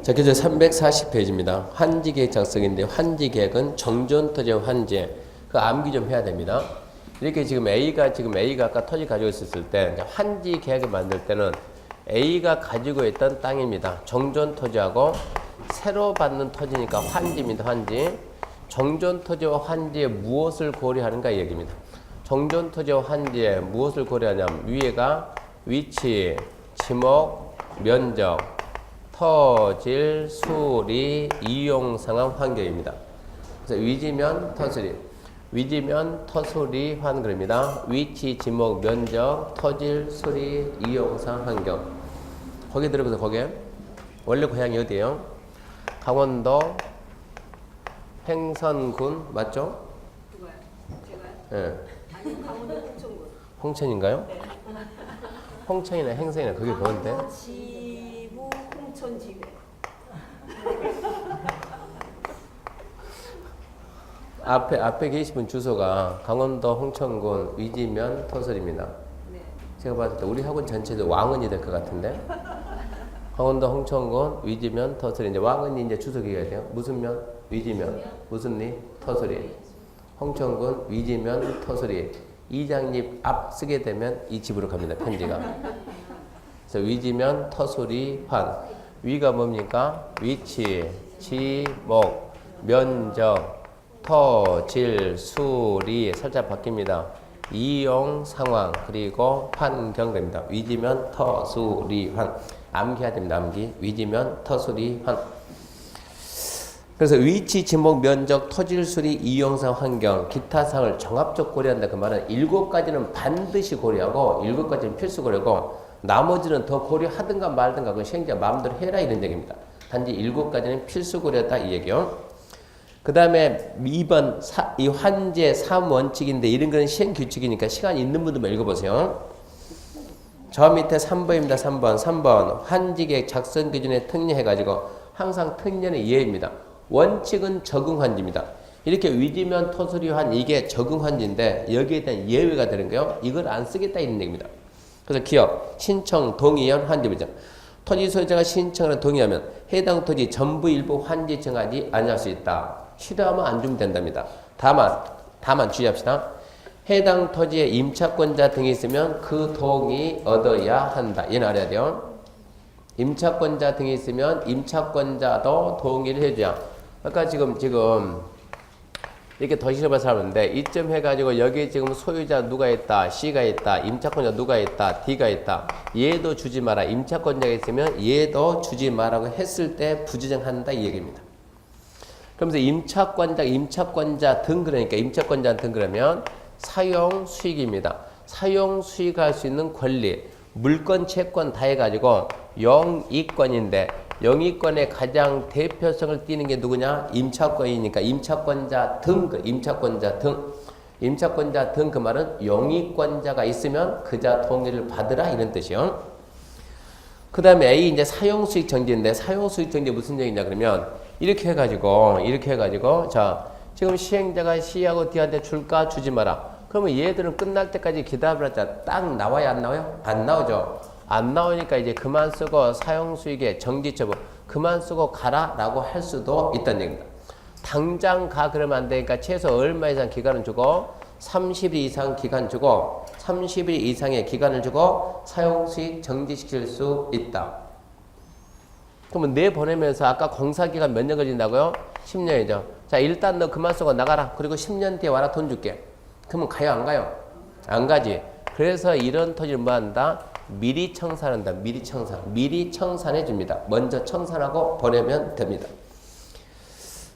자, 교재 340페이지입니다. 환지계획 작성인데 환지계획은 정전토지 환지 그 암기 좀 해야 됩니다. 이렇게 지금 A가 아까 토지 가지고 있었을 때 환지계획을 만들 때는 A가 가지고 있던 땅입니다. 정전토지하고 새로 받는 토지니까 환지입니다. 환지. 정전토지와 환지에 무엇을 고려하는가 이 얘기입니다. 정전토지와 환지에 무엇을 고려하냐면 위에가 위치, 지목, 면적, 터질, 수리, 이용 상황, 환경입니다. 그래서 위지면 터수리, 위지면 터수리 환경입니다. 위치, 지목, 면적, 터질, 수리, 이용 상황, 환경. 거기 들어보세요. 거기에 원래 고향이 어디예요? 강원도 행선군 맞죠? 누가요? 제가요? 예. 아니 강원도 홍천군. 홍천인가요? 네. 홍천이나 행선이나 그게 뭔데? 강원도 지부 홍천지회. 앞에 계신 분 주소가 강원도 홍천군 위지면 터설입니다. 네. 제가 봤을 때 우리 학원 전체도 왕은이 될 것 같은데. 강원도 홍천군 위지면 터설이 이제 왕은이 이제 주소 기가 돼요. 무슨 면? 위지면. 무슨 리? 터설이. 홍천군 위지면 터설이. 이장립 앞 쓰게 되면 이 집으로 갑니다. 편지가. 그래서 위지면 터설이 환. 위가 뭡니까? 위치, 지목, 면적, 터질, 수리 살짝 바뀝니다. 이용 상황 그리고 환경 됩니다. 위지면 터, 수리, 환. 암기해야 됩니다. 암기. 위지면 터, 수리, 환. 그래서 위치, 지목, 면적, 토질, 수리, 이용 상황, 환경, 기타 사항을 종합적 고려한다. 그 말은 7가지는 반드시 고려하고 7가지는 필수 고려고 나머지는 더 고려하든가 말든가 그건 시행자 마음대로 해라 이런 얘기입니다. 단지 7가지는 필수 고려다 이 얘기요. 그 다음에 2번 이 환제 3원칙인데 이런 거는 시행규칙이니까 시간 있는 분들만 읽어보세요. 저 밑에 3번입니다. 3번 환지계획 작성 기준에 특례해가지고 항상 특례는 예입니다. 원칙은 적응환지입니다. 이렇게 위지면 토수리환 이게 적응환지인데 여기에 대한 예외가 되는 거예요. 이걸 안 쓰겠다 이런 얘기입니다. 그래서 기업, 신청, 동의연, 환지부정. 토지 소유자가 신청을 동의하면 해당 토지 전부 일부 환지 정하지 아니할 수 있다. 싫어하면 안 주면 된답니다. 다만 주의합시다. 해당 토지에 임차권자 등이 있으면 그 동의 얻어야 한다. 얘는 알아야 돼요. 임차권자 등이 있으면 임차권자도 동의를 해줘야. 아까 지금 이렇게 도시를 살았는데 이쯤 해가지고 여기 지금 소유자 누가 있다, C가 있다, 임차권자 누가 있다, D가 있다. 얘도 주지 마라. 임차권자가 있으면 얘도 주지 마라고 했을 때 부지정한다 이 얘기입니다. 그러면서 임차권자 등 그러니까 임차권자 등 그러면 사용 수익입니다. 사용 수익할 수 있는 권리, 물권, 채권 다 해가지고 영이권인데 영이권의 가장 대표성을 띠는 게 누구냐? 임차권이니까 임차권자 등 그 말은 영이권자가 있으면 그자 동의를 받으라 이런 뜻이요. 그 다음에 A 이제 사용수익 정지인데 사용수익 정지 무슨 얘기냐 그러면 이렇게 해가지고 자 지금 시행자가 C하고 D한테 줄까 주지 마라. 그러면 얘들은 끝날 때까지 기다려봤자 딱 나와야 안 나와요? 안 나오죠. 안 나오니까 이제 그만 쓰고 사용수익의 정지처분 그만 쓰고 가라 라고 할 수도 있다는 얘기입니다. 당장 가 그러면 안 되니까 최소 얼마 이상 기간을 주고 30일 이상 기간 주고 30일 이상의 기간을 주고 사용수익 정지시킬 수 있다. 그러면 내보내면서 아까 공사기간 몇 년 걸린다고요? 10년이죠. 자 일단 너 그만 쓰고 나가라. 그리고 10년 뒤에 와라 돈 줄게. 그러면 가요 안 가요? 안 가지. 그래서 이런 토지를 뭐 한다? 미리 청산한다. 미리 청산해 줍니다. 먼저 청산하고 보내면 됩니다.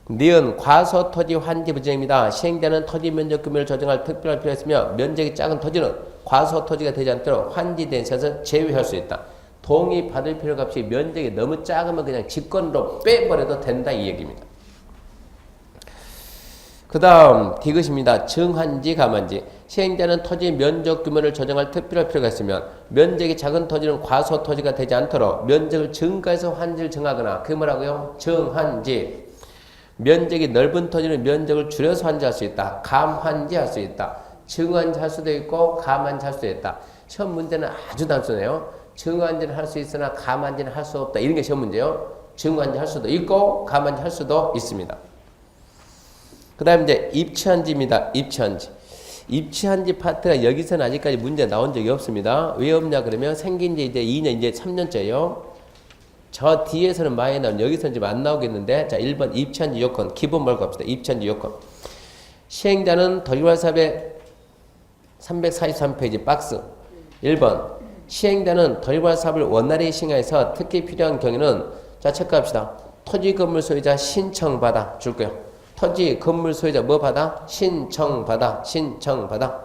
니은 과소토지 환지 부정입니다. 시행자는 토지 면적 규모를 조정할 특별한 필요가 있으며 면적이 작은 토지는 과소토지가 되지 않도록 환지된 시에서 제외할 수 있다. 동의 받을 필요가 없이 면적이 너무 작으면 그냥 직권으로 빼버려도 된다 이 얘기입니다. 그 다음 D것입니다. 정환지 감환지. 시행자는 토지 면적 규모를 조정할 특별한 필요가 있으면 면적이 작은 토지는 과소토지가 되지 않도록 면적을 증가해서 환지를 정하거나 그게 뭐라고요? 정환지. 면적이 넓은 토지는 면적을 줄여서 환지할 수 있다. 감환지할 수 있다. 정환지 할 수도 있고 감환지 할 수도 있다. 시험 문제는 아주 단순해요. 정환지는 할 수 있으나 감환지는 할 수 없다. 이런 게 시험 문제요. 증관지 할 수도 있고 가만지 할 수도 있습니다. 그 다음에 이제 입치한지입니다. 입치한지. 입치한지 파트가 여기서는 아직까지 문제 나온 적이 없습니다. 왜 없냐 그러면 생긴 지 이제 2년, 이제 3년째예요. 저 뒤에서는 많이 나오면 여기서는 좀 안 나오겠는데, 자, 1번 입치한지 요건. 기본 말고 합시다. 입치한지 요건. 시행자는 덜괄삽의 343페이지 박스. 1번. 시행자는 덜괄삽을 원활히 시행해서 특히 필요한 경우는, 자, 체크합시다. 토지 건물 소유자 신청받아 줄 거예요. 토지 건물 소유자 뭐 받아? 신청받아. 신청받아.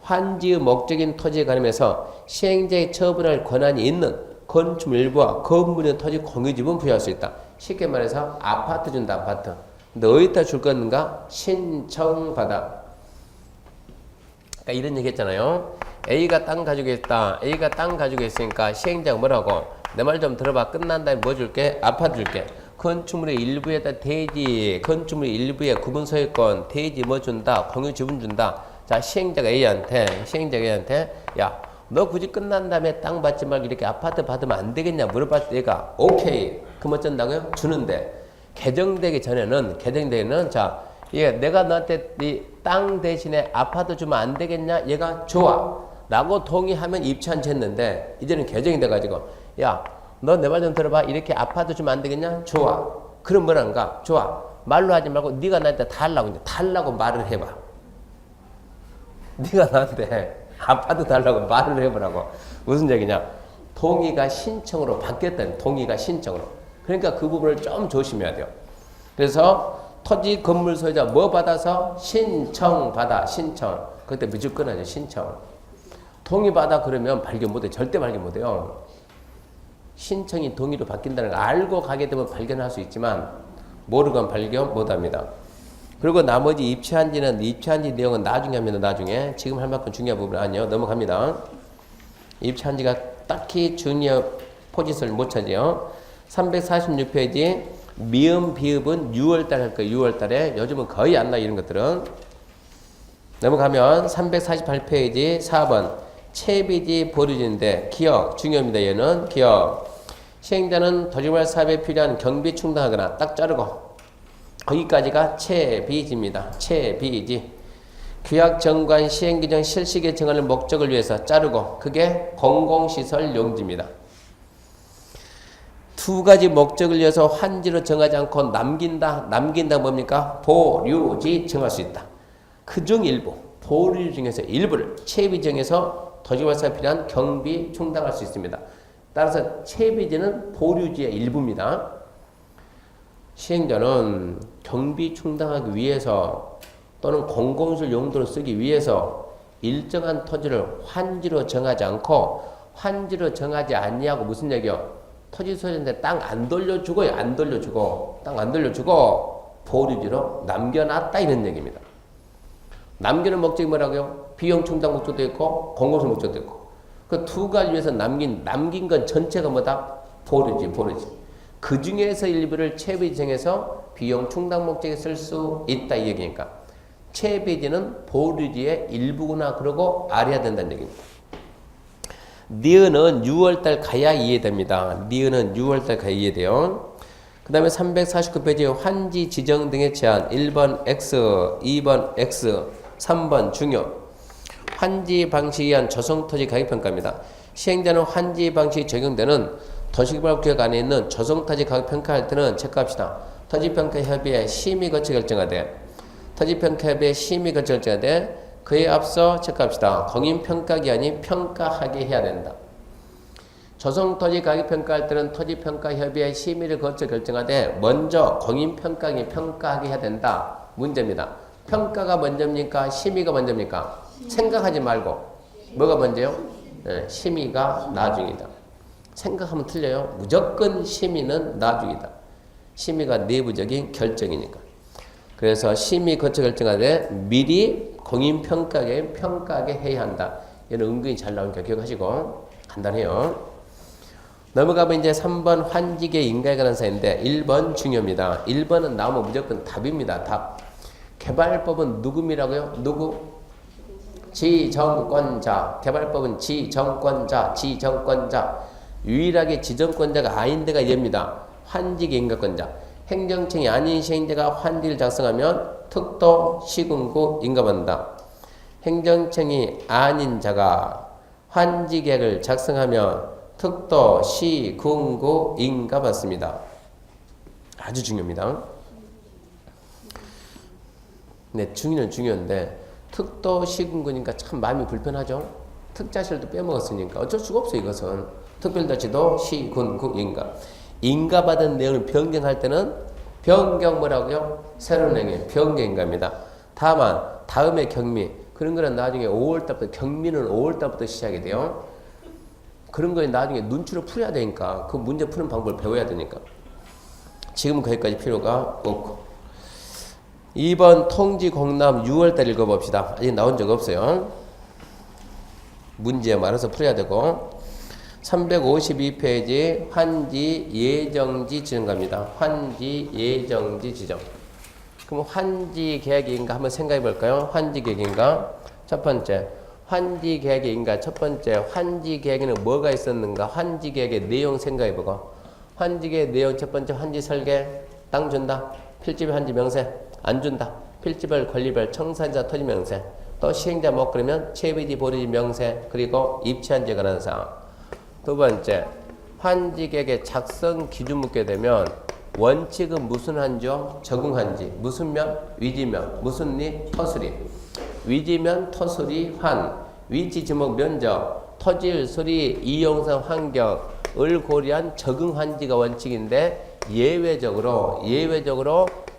환지의 목적인 토지에 관해서 시행자의 처분할 권한이 있는 건축물 일부와 건물의 토지 공유지분 부여할 수 있다. 쉽게 말해서 아파트 준다. 아파트. 근데 어디다 줄 건가? 신청받아. 그러니까 이런 얘기 했잖아요. A가 땅 가지고 있다. A가 땅 가지고 있으니까 시행자가 뭐라고? 내 말 좀 들어봐. 끝난 다음에 뭐 줄게? 아파트 줄게. 건축물의 일부에다 대지, 건축물의 일부에 구분 소유권, 대지 뭐 준다? 공유 지분 준다. 자, 시행자가 A한테, 야, 너 굳이 끝난 다음에 땅 받지 말고 이렇게 아파트 받으면 안 되겠냐? 물어봤을 때 얘가 오케이. 그럼 어쩐다고요? 주는데 개정되기 전에는 자, 얘가 내가 너한테 이 땅 대신에 아파트 주면 안 되겠냐? 얘가 좋아. 라고 동의하면 입찰한지 했는데 이제는 개정이 돼가지고 야, 너 내 말 좀 들어봐. 이렇게 아파트 주면 안 되겠냐? 좋아. 그럼 뭐란가? 좋아. 말로 하지 말고 네가 나한테 달라고 말을 해봐. 네가 나한테 아파트 달라고 말을 해보라고. 무슨 얘기냐? 동의가 신청으로 바뀌었다는, 동의가 신청으로. 그러니까 그 부분을 좀 조심해야 돼요. 그래서 토지 건물 소유자 뭐 받아서? 신청받아. 신청. 그때 무조건 하죠. 신청. 동의받아 그러면 발견 못해. 절대 발견 못해요. 신청이 동의로 바뀐다는 걸 알고 가게 되면 발견할 수 있지만 모르건 발견 못합니다. 그리고 나머지 입체한지 내용은 나중에 합니다. 나중에. 지금 할 만큼 중요한 부분은 아니에요. 넘어갑니다. 입체한지가 딱히 중요 포지션을 못 차지요. 346페이지 미음 비읍은 6월달 할 거예요. 6월달에. 요즘은 거의 안 나 이런 것들은. 넘어가면 348페이지 4번 채비지 보류지인데 기억 중요합니다. 얘는 기억. 시행자는 도지발 사업에 필요한 경비 충당하거나 딱 자르고 거기까지가 채비지입니다. 채비지. 규약 정관 시행규정 실시에 정하는 목적을 위해서 자르고 그게 공공시설 용지입니다. 두 가지 목적을 위해서 환지로 정하지 않고 남긴다 뭡니까? 보류지 정할 수 있다. 그중 일부, 보류 중에서 일부를 채비정에서 도지발사에 필요한 경비 충당할 수 있습니다. 따라서 채비지는 보류지의 일부입니다. 시행자는 경비 충당하기 위해서 또는 공공시설 용도로 쓰기 위해서 일정한 토지를 환지로 정하지 않고 환지로 정하지 않냐고 무슨 얘기요? 토지 소유자한테 땅 안 돌려주고요. 안 돌려주고 땅 안 돌려주고 보류지로 남겨놨다 이런 얘기입니다. 남기는 목적이 뭐라고요? 비용 충당 목적도 있고 공공시설 목적도 있고 그 두 가지 위해서 남긴 건 전체가 뭐다? 보류지. 그 중에서 일부를 채비지정해서 비용 충당 목적에 쓸 수 있다 이 얘기니까 채비지는 보류지의 일부구나 그러고 알아야 된다는 얘기입니다. 니은은 6월달 가야 이해됩니다. 니은은 6월달 가야 이해돼요. 그 다음에 349페이지 환지 지정 등의 제한 1번 X, 2번 X, 3번 중요. 환지 방식에 의한 조성토지 가격평가입니다. 시행자는 환지 방식이 적용되는 도시개발구역 안에 있는 조성토지 가격평가할 때는 체크합시다. 토지평가협의회 심의 거쳐 결정하되 토지평가협의회 심의 거쳐 결정하되 그에 앞서 체크합시다. 공인평가기관이 평가하게 해야 된다. 조성토지 가격평가할 때는 토지평가협의회 심의를 거쳐 결정하되 먼저 공인평가기관이 평가하게 해야 된다. 문제입니다. 평가가 먼저입니까? 심의가 먼저입니까? 생각하지 말고 뭐가 먼저요? 네, 심의가 나중이다. 생각하면 틀려요. 무조건 심의는 나중이다. 심의가 내부적인 결정이니까. 그래서 심의 거쳐 결정하되 미리 공인평가에 평가하게 해야 한다. 얘는 은근히 잘 나오니까 기억하시고 간단해요. 넘어가면 이제 3번 환지계 인가에 관한 사인데 1번 중요합니다. 1번은 나오면 무조건 답입니다. 답. 개발법은 누구미라고요? 누구? 지정권자. 개발법은 지정권자. 유일하게 지정권자가 아닌 데가 얘입니다. 환지계 인가권자. 행정청이 아닌 시행자가 환지를 작성하면 특도 시군구 인가받는다. 행정청이 아닌 자가 환지계획을 작성하면 특도 시군구 인가받습니다. 아주 중요합니다. 네, 중요는 중요한데 특도 시군구니까 참 마음이 불편하죠. 특자실도 빼먹었으니까 어쩔 수가 없어요. 이것은 특별자치도 시군구 인가. 인가받은 내용을 변경할 때는 변경 뭐라고요? 새로운 행위 변경인가입니다. 다만 다음에 경미 그런 거는 나중에 5월달부터 경미는 5월달부터 시작이 돼요. 그런 거에 나중에 눈치를 풀어야 되니까 그 문제 푸는 방법을 배워야 되니까 지금은 거기까지 필요가 없고 2번 통지 공람 6월달 읽어봅시다. 아직 나온 적 없어요. 문제 말아서 풀어야 되고 352페이지 환지 예정지 지정갑니다. 환지 예정지 지정. 그럼 환지 계획인가 한번 생각해 볼까요? 환지 계획인가? 첫 번째 환지 계획인가? 첫 번째 환지 계획에는 뭐가 있었는가? 환지 계획의 내용 생각해 보고 환지 계획 내용 첫 번째 환지 설계 땅 준다. 필지별 환지 명세 안 준다. 필지별 권리별 청산자 토지 명세 또 시행자 못 그러면 채비지 보리지 명세 그리고 입치한지에 관한 사항. 두 번째, 환지계획의 작성 기준 묻게 되면 원칙은 무슨 한지요? 적응한지. 무슨 면? 위지면. 무슨 리? 터수리. 위지면, 터수리, 환. 위치, 지목, 면적, 토질, 수리, 이용상, 환경을 고려한 적응한지가 원칙인데 예외적으로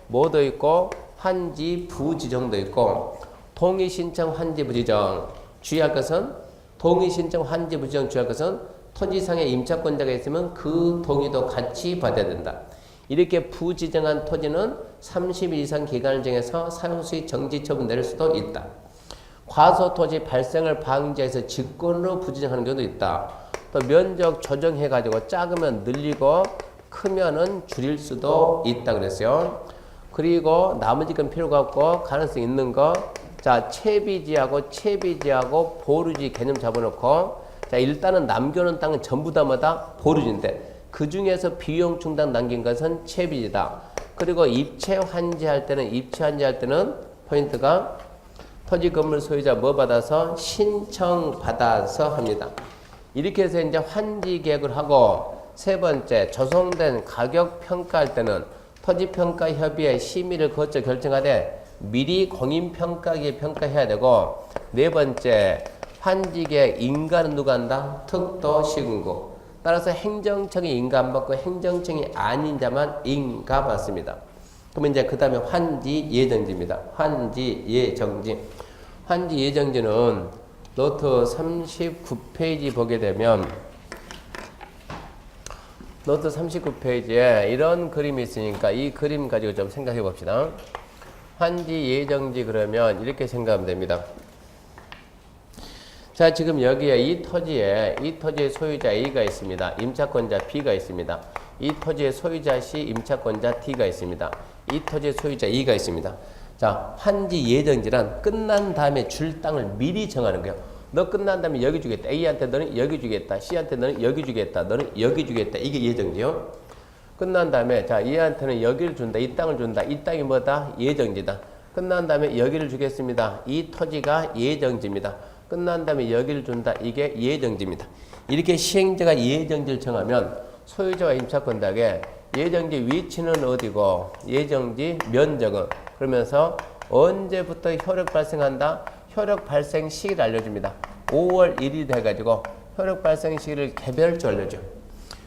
뭐도 있고 환지 부지정도 있고 동의신청 환지 부지정. 주의할 것은 동의신청 환지 부지정 주의할 것은 토지상에 임차권자가 있으면 그 동의도 같이 받아야 된다. 이렇게 부지정한 토지는 30일 이상 기간을 정해서 사용수익 정지 처분 내릴 수도 있다. 과소토지 발생을 방지해서 직권으로 부지정하는 경우도 있다. 또 면적 조정해가지고 작으면 늘리고 크면은 줄일 수도 있다 그랬어요. 그리고 나머지 건 필요가 없고 가능성 있는 거. 자, 채비지하고 보루지 개념 잡아놓고 자, 일단은 남겨놓은 땅은 전부 다 뭐다? 보루지인데 그 중에서 비용 충당 남긴 것은 채비지다. 그리고 입체 환지할 때는 포인트가 토지 건물 소유자 뭐 받아서 신청 받아서 합니다. 이렇게 해서 이제 환지 계획을 하고 세 번째 조성된 가격 평가할 때는 토지평가협의회 심의를 거쳐 결정하되 미리 공인평가기에 평가해야 되고 네 번째 환지계획 인가는 누가 한다? 특도 시군구. 따라서 행정청이 인가 안 받고 행정청이 아닌 자만 인가 받습니다. 그러면 이제 그 다음에 환지 예정지입니다. 환지 예정지. 환지 예정지는 노트 39페이지 보게 되면 노트 39페이지에 이런 그림이 있으니까 이 그림 가지고 좀 생각해 봅시다. 환지 예정지 그러면 이렇게 생각하면 됩니다. 자, 지금 여기에 이 토지의 소유자 A가 있습니다. 임차권자 B가 있습니다. 이 토지의 소유자 C, 임차권자 D가 있습니다. 이 토지의 소유자 E가 있습니다. 자, 환지 예정지란 끝난 다음에 줄 땅을 미리 정하는 거예요. 너 끝난 다음에 여기 주겠다. A한테 너는 여기 주겠다. C한테 너는 여기 주겠다. 너는 여기 주겠다. 이게 예정지요. 끝난 다음에 자, 얘한테는 여기를 준다. 이 땅을 준다. 이 땅이 뭐다? 예정지다. 끝난 다음에 여기를 주겠습니다. 이 토지가 예정지입니다. 끝난 다음에 여기를 준다. 이게 예정지입니다. 이렇게 시행자가 예정지를 정하면 소유자와 임차권자에게 예정지 위치는 어디고 예정지 면적은 그러면서 언제부터 효력 발생한다? 효력 발생 시기를 알려줍니다. 5월 1일 해가지고 효력 발생 시기를 개별적으로 알려줘.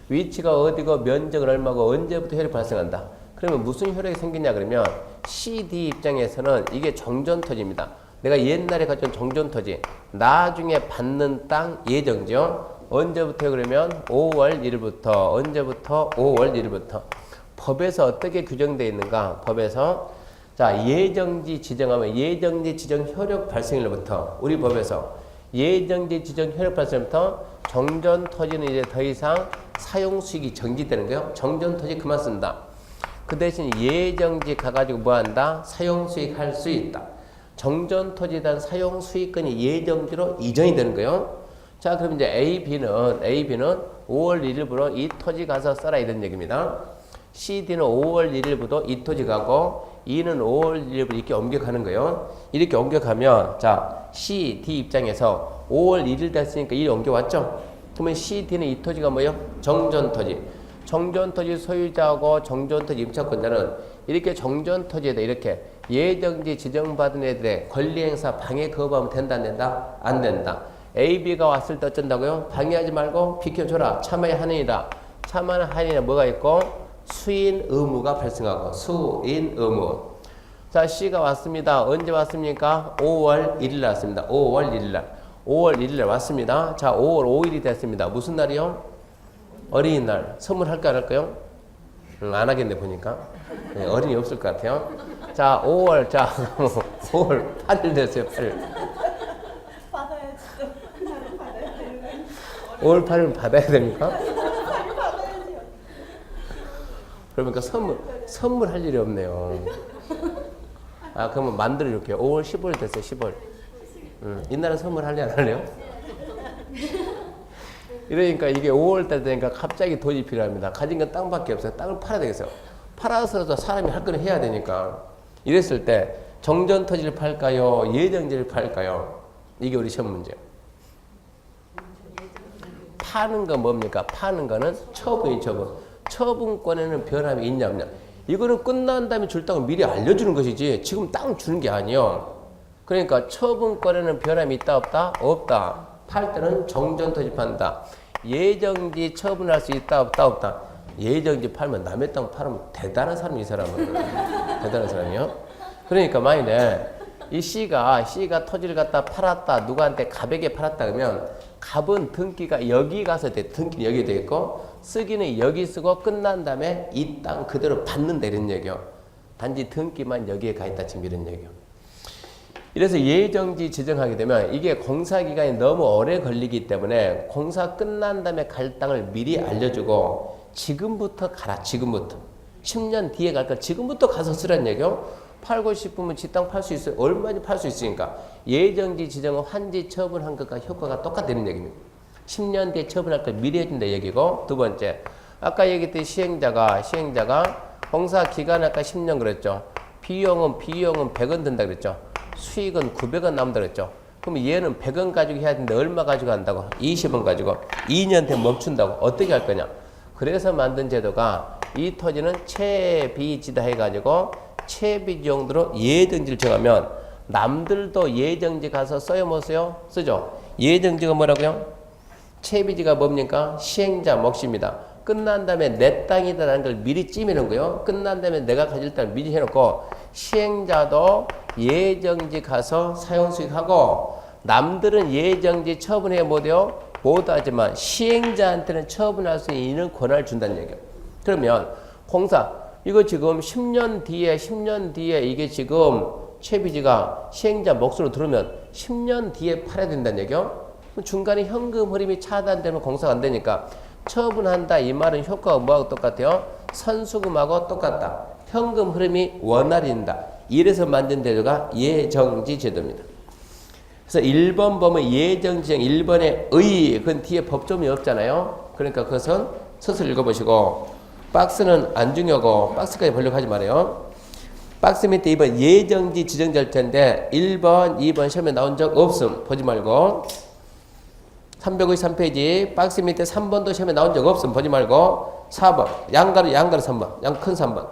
위치가 어디고 면적은 얼마고 언제부터 효력 발생한다. 그러면 무슨 효력이 생기냐 그러면 CD 입장에서는 이게 정전토지입니다. 내가 옛날에 가진 정전토지 나중에 받는 땅 예정지요. 언제부터 그러면 5월 1일부터 언제부터 5월 1일부터 법에서 어떻게 규정되어 있는가 법에서 자 예정지 지정하면 예정지 지정 효력 발생일로부터 우리 법에서 예정지 지정 효력 발생부터 정전토지는 이제 더 이상 사용수익이 정지되는 거예요. 정전토지 그만 쓴다. 그 대신 예정지 가가지고 뭐한다? 사용수익 할 수 있다. 정전토지에 대한 사용수익권이 예정지로 이전이 되는 거예요. 자, 그럼 이제 AB는 5월 1일부터 이 토지 가서 써라 이런 얘기입니다. CD는 5월 1일부터 이 토지 가고 E는 5월 1일부터 이렇게 옮겨가는 거예요. 이렇게 옮겨가면 자 C, D 입장에서 5월 1일 됐으니까 이리 옮겨왔죠. 그러면 CD는 이 토지가 뭐예요? 정전토지. 정전토지 소유자하고 정전토지 임차권자는 이렇게 정전토지에다 이렇게 예정지 지정받은 애들의 권리행사 방해 거부하면 된다 안 된다? 안 된다. AB가 왔을 때 어쩐다고요? 방해하지 말고 비켜줘라. 참여의 한인이다. 참여의 한인에 뭐가 있고? 수인 의무가 발생하고 수인 의무. 자 C가 왔습니다. 언제 왔습니까? 5월 1일 왔습니다. 5월 1일날 5월 1일날 왔습니다. 자 5월 5일이 됐습니다. 무슨 날이요? 어린이날. 선물할까 안 할까요? 안 하겠네 보니까. 네, 어린이 없을 것 같아요. 자 5월 8일 됐어요. 8일. 받아야지. 또 받아야 되는 거야. 5월 8일 받아야 됩니까? 받아야지요. 그러니까 선물 할 일이 없네요. 아 그러면 만들어 줄게요. 5월 15일 됐어요. 15일. 이날은 선물 할래 안 할래요? 이러니까 이게 5월 달 되니까 갑자기 돈이 필요합니다. 가진 건 땅밖에 없어요. 땅을 팔아야 되겠어요. 팔아서라도 사람이 할 건 해야 되니까. 이랬을 때 정전 토지를 팔까요? 예정지를 팔까요? 이게 우리 시험 문제예요. 파는 건 뭡니까? 파는 거는 처분이 처분. 처분권에는 변함이 있냐 없냐. 이거는 끝난 다음에 줄 땅을 미리 알려주는 것이지 지금 땅 주는 게 아니에요. 그러니까 처분권에는 변함이 있다 없다? 없다. 팔 때는 정전토지 판다. 예정지 처분할 수 있다 없다? 없다. 예정지 팔면 남의 땅 팔으면 대단한 사람이 이 사람은. 대단한 사람이요. 그러니까 만약에 이 C가 토지를 갖다 팔았다. 누구한테 갑에게 팔았다 그러면 갑은 등기가 여기 가서 돼. 등기는 여기 돼 있고 쓰기는 여기 쓰고 끝난 다음에 이 땅 그대로 받는다 이런 얘기요. 단지 등기만 여기에 가 있다 지금 이런 얘기요. 이래서 예정지 지정하게 되면 이게 공사기간이 너무 오래 걸리기 때문에 공사 끝난 다음에 갈 땅을 미리 알려주고 지금부터 가라. 지금부터. 10년 뒤에 갈 걸 지금부터 가서 쓰라는 얘기요. 팔고 싶으면 지 땅 팔 수 있어요. 얼마든지 팔 수 있으니까. 예정지 지정은 환지 처분한 것과 효과가 똑같다는 얘기입니다. 10년 뒤에 처분할 걸 미리 해준다 얘기고. 두 번째, 아까 얘기했듯이 시행자가 공사 기간 아까 10년 그랬죠. 비용은 100원 든다 그랬죠. 수익은 900원 남는다 그랬죠. 그럼 얘는 100원 가지고 해야 되는데 얼마 가지고 한다고? 20원 가지고 2년 뒤에 멈춘다고. 어떻게 할 거냐? 그래서 만든 제도가 이 토지는 채비지다 해가지고 채비지 용도로 예정지를 정하면 남들도 예정지 가서 써요 못 써요? 쓰죠. 예정지가 뭐라고요? 채비지가 뭡니까? 시행자 몫입니다. 끝난 다음에 내 땅이다라는 걸 미리 찌미는 거예요. 끝난 다음에 내가 가질 땅을 미리 해놓고 시행자도 예정지 가서 사용수익하고 남들은 예정지 처분해 못해요? 못하지만 시행자한테는 처분할 수 있는 권한을 준다는 얘기예요. 그러면 공사 이거 지금 10년 뒤에 이게 지금 채비지가 시행자 몫으로 들어오면 10년 뒤에 팔아야 된다는 얘기예요. 중간에 현금 흐름이 차단되면 공사가 안 되니까 처분한다 이 말은 효과가 뭐하고 똑같아요? 선수금하고 똑같다. 현금 흐름이 원활해진다. 이래서 만든 제도가 예정지 제도입니다. 그래서 1번 보면 예정지정 1번에 의 그건 뒤에 법조문이 없잖아요. 그러니까 그것은 서술 읽어보시고 박스는 안 중요하고 박스까지 보려고 하지 말아요. 박스 밑에 2번 예정지 지정 절차인데 1번, 2번 시험에 나온 적 없음. 보지 말고 353페이지 박스 밑에 3번도 시험에 나온 적 없음. 보지 말고 4번 양가로 3번 큰 3번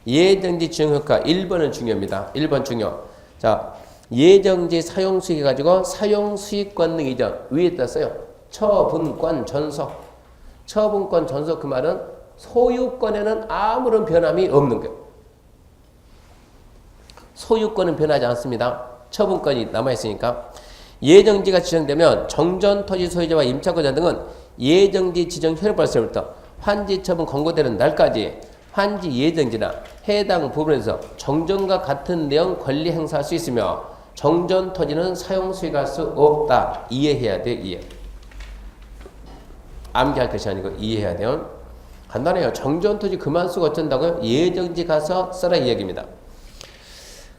예정지 지정 효과 1번은 중요합니다. 1번 중요. 자 예정지 사용수익 해가지고 사용수익권 등 이전 위에다 써요. 처분권 전속. 처분권 전속 그 말은 소유권에는 아무런 변함이 없는 거예요. 소유권은 변하지 않습니다. 처분권이 남아있으니까. 예정지가 지정되면 정전토지 소유자와 임차권자 등은 예정지 지정 효력 발생부터 환지 처분 권고되는 날까지 환지 예정지나 해당 부분에서 정전과 같은 내용 권리 행사할 수 있으며 정전토지는 사용수익할 수 없다. 이해해야 돼. 이해. 암기할 것이 아니고 이해해야 돼요. 간단해요. 정전토지 그만 쓰고 어쩐다고요? 예정지 가서 써라 이 얘기입니다.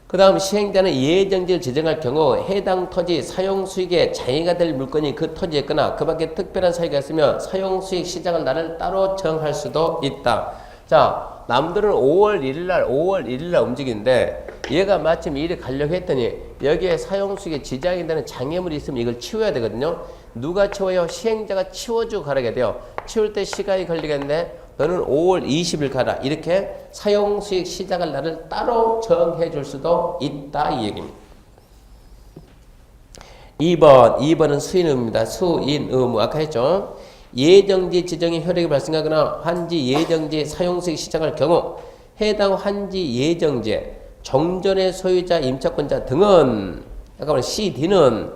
그 다음 시행자는 예정지를 지정할 경우 해당 토지 사용수익에 장애가 될 물건이 그 토지에 있거나 그 밖에 특별한 사유가 있으면 사용수익 시작을 날을 따로 정할 수도 있다. 자, 남들은 5월 1일 날 움직이는데 얘가 마침 일이 가려고 했더니 여기에 사용수익에 지장이 되는 장애물이 있으면 이걸 치워야 되거든요. 누가 치워요? 시행자가 치워주고 가라게 돼요. 치울 때 시간이 걸리겠네. 너는 5월 20일 가라. 이렇게 사용수익 시작할 날을 따로 정해 줄 수도 있다. 이 얘기입니다. 2번은 수인의무입니다. 수인의무. 아까 했죠. 예정지 지정의 효력이 발생하거나 환지 예정지 사용수익 시작할 경우 해당 환지 예정지에 정전의 소유자 임차권자 등은 아까 CD는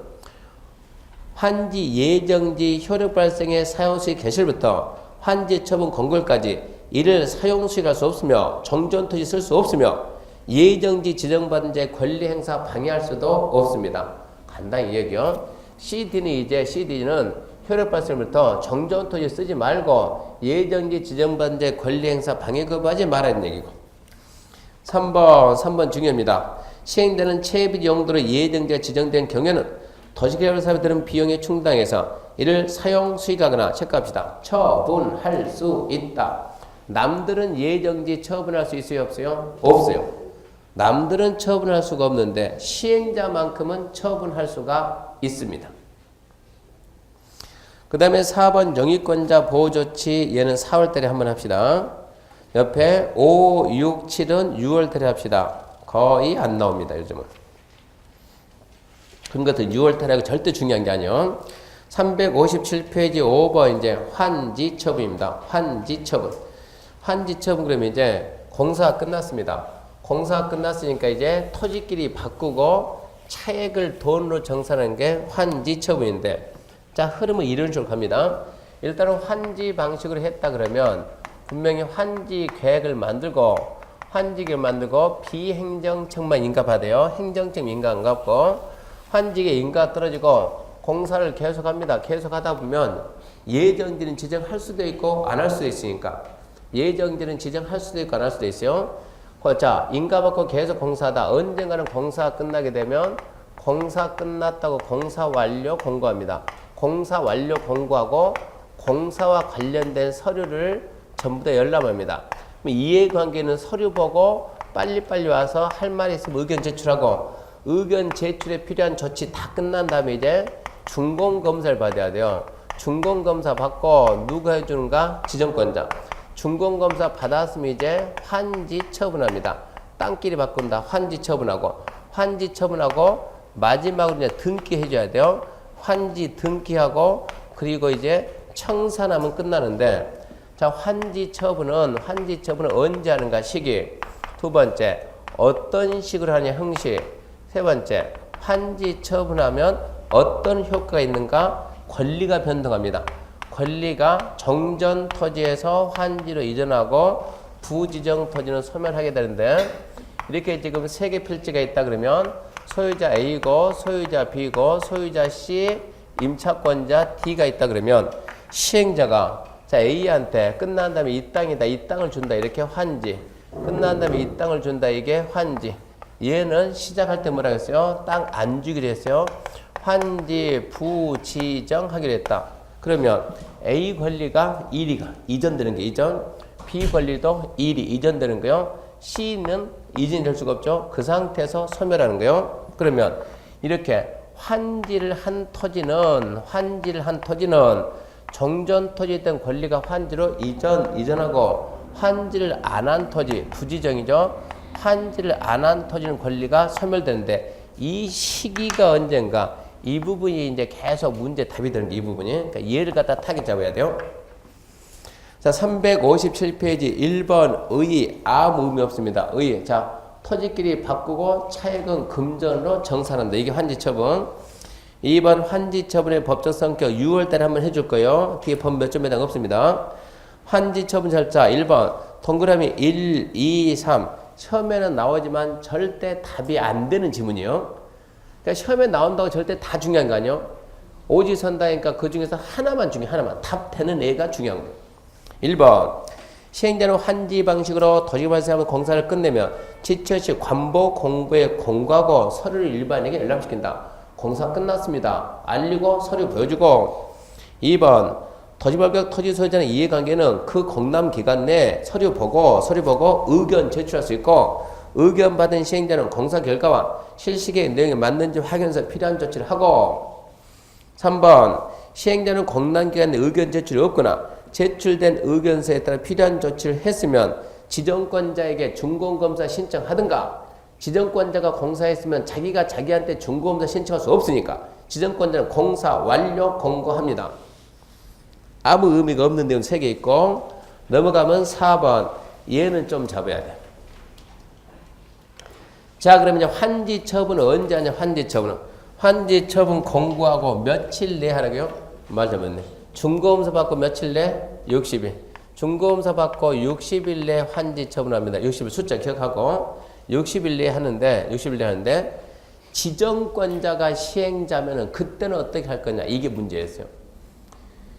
환지 예정지 효력 발생의 사용수익 개시부터 환지 처분 건골까지 이를 사용수익할 수 없으며 정전토지 쓸 수 없으며 예정지 지정받은 자의 권리 행사 방해할 수도 없습니다. 간단히 얘기요. CD는 효력 발생부터 정전토지 쓰지 말고 예정지 지정받은 자의 권리 행사 방해 거부하지 말라는 얘기고. 3번 중요합니다. 시행되는 체비지 용도로 예정지가 지정된 경우에는 도시개발 사업에 드는 비용에 충당해서 이를 사용 수익하거나 체크합시다. 처분할 수 있다. 남들은 예정지 처분할 수 있어요? 없어요? 없어요. 남들은 처분할 수가 없는데 시행자만큼은 처분할 수가 있습니다. 그 다음에 4번 영유권자 보호조치 얘는 4월달에 한번 합시다. 옆에 5, 6, 7은 6월달에 합시다. 거의 안 나옵니다. 요즘은. 그런 것들 6월달하고 절대 중요한 게 아니에요. 357페이지 5번 이제 환지처분입니다. 환지처분. 환지처분 그러면 이제 공사가 끝났습니다. 공사가 끝났으니까 이제 토지끼리 바꾸고 차액을 돈으로 정산하는 게 환지처분인데 자 흐름은 이런 식으로 갑니다. 일단은 환지 방식으로 했다 그러면 분명히 환지 계획을 만들고 비행정청만 인가받아요. 행정청 인가 안 갚고 환지계 인가 떨어지고 공사를 계속합니다. 계속하다 보면 예정지는 지정할 수도 있고 안 할 수도 있으니까 예정지는 지정할 수도 있고 안 할 수도 있어요. 자 인가받고 계속 공사하다 언젠가는 공사가 끝나게 되면 공사 끝났다고 공사 완료 공고합니다. 공사 완료 공고하고 공사와 관련된 서류를 전부 다 열람합니다. 이해관계는 서류 보고 빨리빨리 와서 할 말이 있으면 의견 제출하고 의견 제출에 필요한 조치 다 끝난 다음에 이제 준공검사를 받아야 돼요. 준공검사 받고 누가 해주는가? 지정권자. 준공검사 받았으면 이제 환지 처분합니다. 땅끼리 바꾼다. 환지 처분하고 마지막으로 이제 등기 해줘야 돼요. 환지 등기하고 그리고 이제 청산하면 끝나는데 자 환지 처분은 언제 하는가? 시기. 두 번째 어떤 식으로 하냐? 형식. 세 번째 환지 처분하면 어떤 효과가 있는가? 권리가 변동합니다. 권리가 정전 토지에서 환지로 이전하고 부지정 토지는 소멸하게 되는데 이렇게 지금 세 개 필지가 있다 그러면 소유자 A고 소유자 B고 소유자 C 임차권자 D가 있다 그러면 시행자가 자 A한테 끝난 다음에 이 땅이다 이 땅을 준다 이렇게 환지 끝난 다음에 이 땅을 준다 이게 환지 얘는 시작할 때 뭐라 했어요? 땅 안 주기로 했어요. 환지 부지정 하기로 했다. 그러면 A 권리가 1위가 이전되는 게 이전, B 권리도 1이 이전되는 거요. C는 이전될 수가 없죠. 그 상태에서 소멸하는 거요. 그러면 이렇게 환지를 한 토지는 정전 토지에 있던 권리가 환지로 이전하고 환지를 안 한 토지 부지정이죠. 환지를 안 한 토지는 권리가 소멸되는데 이 시기가 언젠가 이 부분이 이제 계속 문제 답이 되는 게 이 부분이 그러니까 얘를 갖다 타겟 잡아야 돼요. 자 357페이지 1번 의 아무 의미 없습니다. 의 자 토지끼리 바꾸고 차액은 금전으로 정산한다. 이게 환지처분. 2번 환지처분의 법적 성격 6월달에 한번 해줄 거예요. 뒤에 법 몇 점에 해당 없습니다. 환지처분 절차 1번 동그라미 1, 2, 3 처음에는 나오지만 절대 답이 안 되는 지문이에요. 그러니까 시험에 나온다고 절대 다 중요한 거 아니에요? 오지선다니까 그 중에서 하나만 답 되는 애가 중요한 거예요. 1번 시행자는 환지 방식으로 토지가 발생하면 공사를 끝내면 지처시 관보 공부에 공고하고 서류를 일반에게 열람시킨다. 공사 끝났습니다. 알리고 서류 보여주고. 2번 토지발격 토지 소유자는 이해관계는 그 공람 기간 내에 서류 보고 의견 제출할 수 있고 의견 받은 시행자는 공사 결과와 실시계획 내용에 맞는지 확인해서 필요한 조치를 하고. 3번 시행자는 공람 기간 내 의견 제출이 없거나 제출된 의견서에 따라 필요한 조치를 했으면 지정권자에게 준공검사 신청하든가. 지정권자가 공사했으면 자기가 자기한테 준공검사 신청할 수 없으니까 지정권자는 공사 완료 공고합니다. 아무 의미가 없는 내용 3개 있고. 넘어가면 4번 얘는 좀 잡아야 돼. 자, 그러면 이제 환지 처분은 언제 하냐? 환지 처분 공고하고 며칠 내에 하라고요? 말 잘못네. 준공검사 받고 며칠 내? 60일. 준공검사 받고 60일 내에 환지 처분합니다. 60일 숫자 기억하고 60일 내에 하는데 지정권자가 시행자면은 그때는 어떻게 할 거냐? 이게 문제였어요.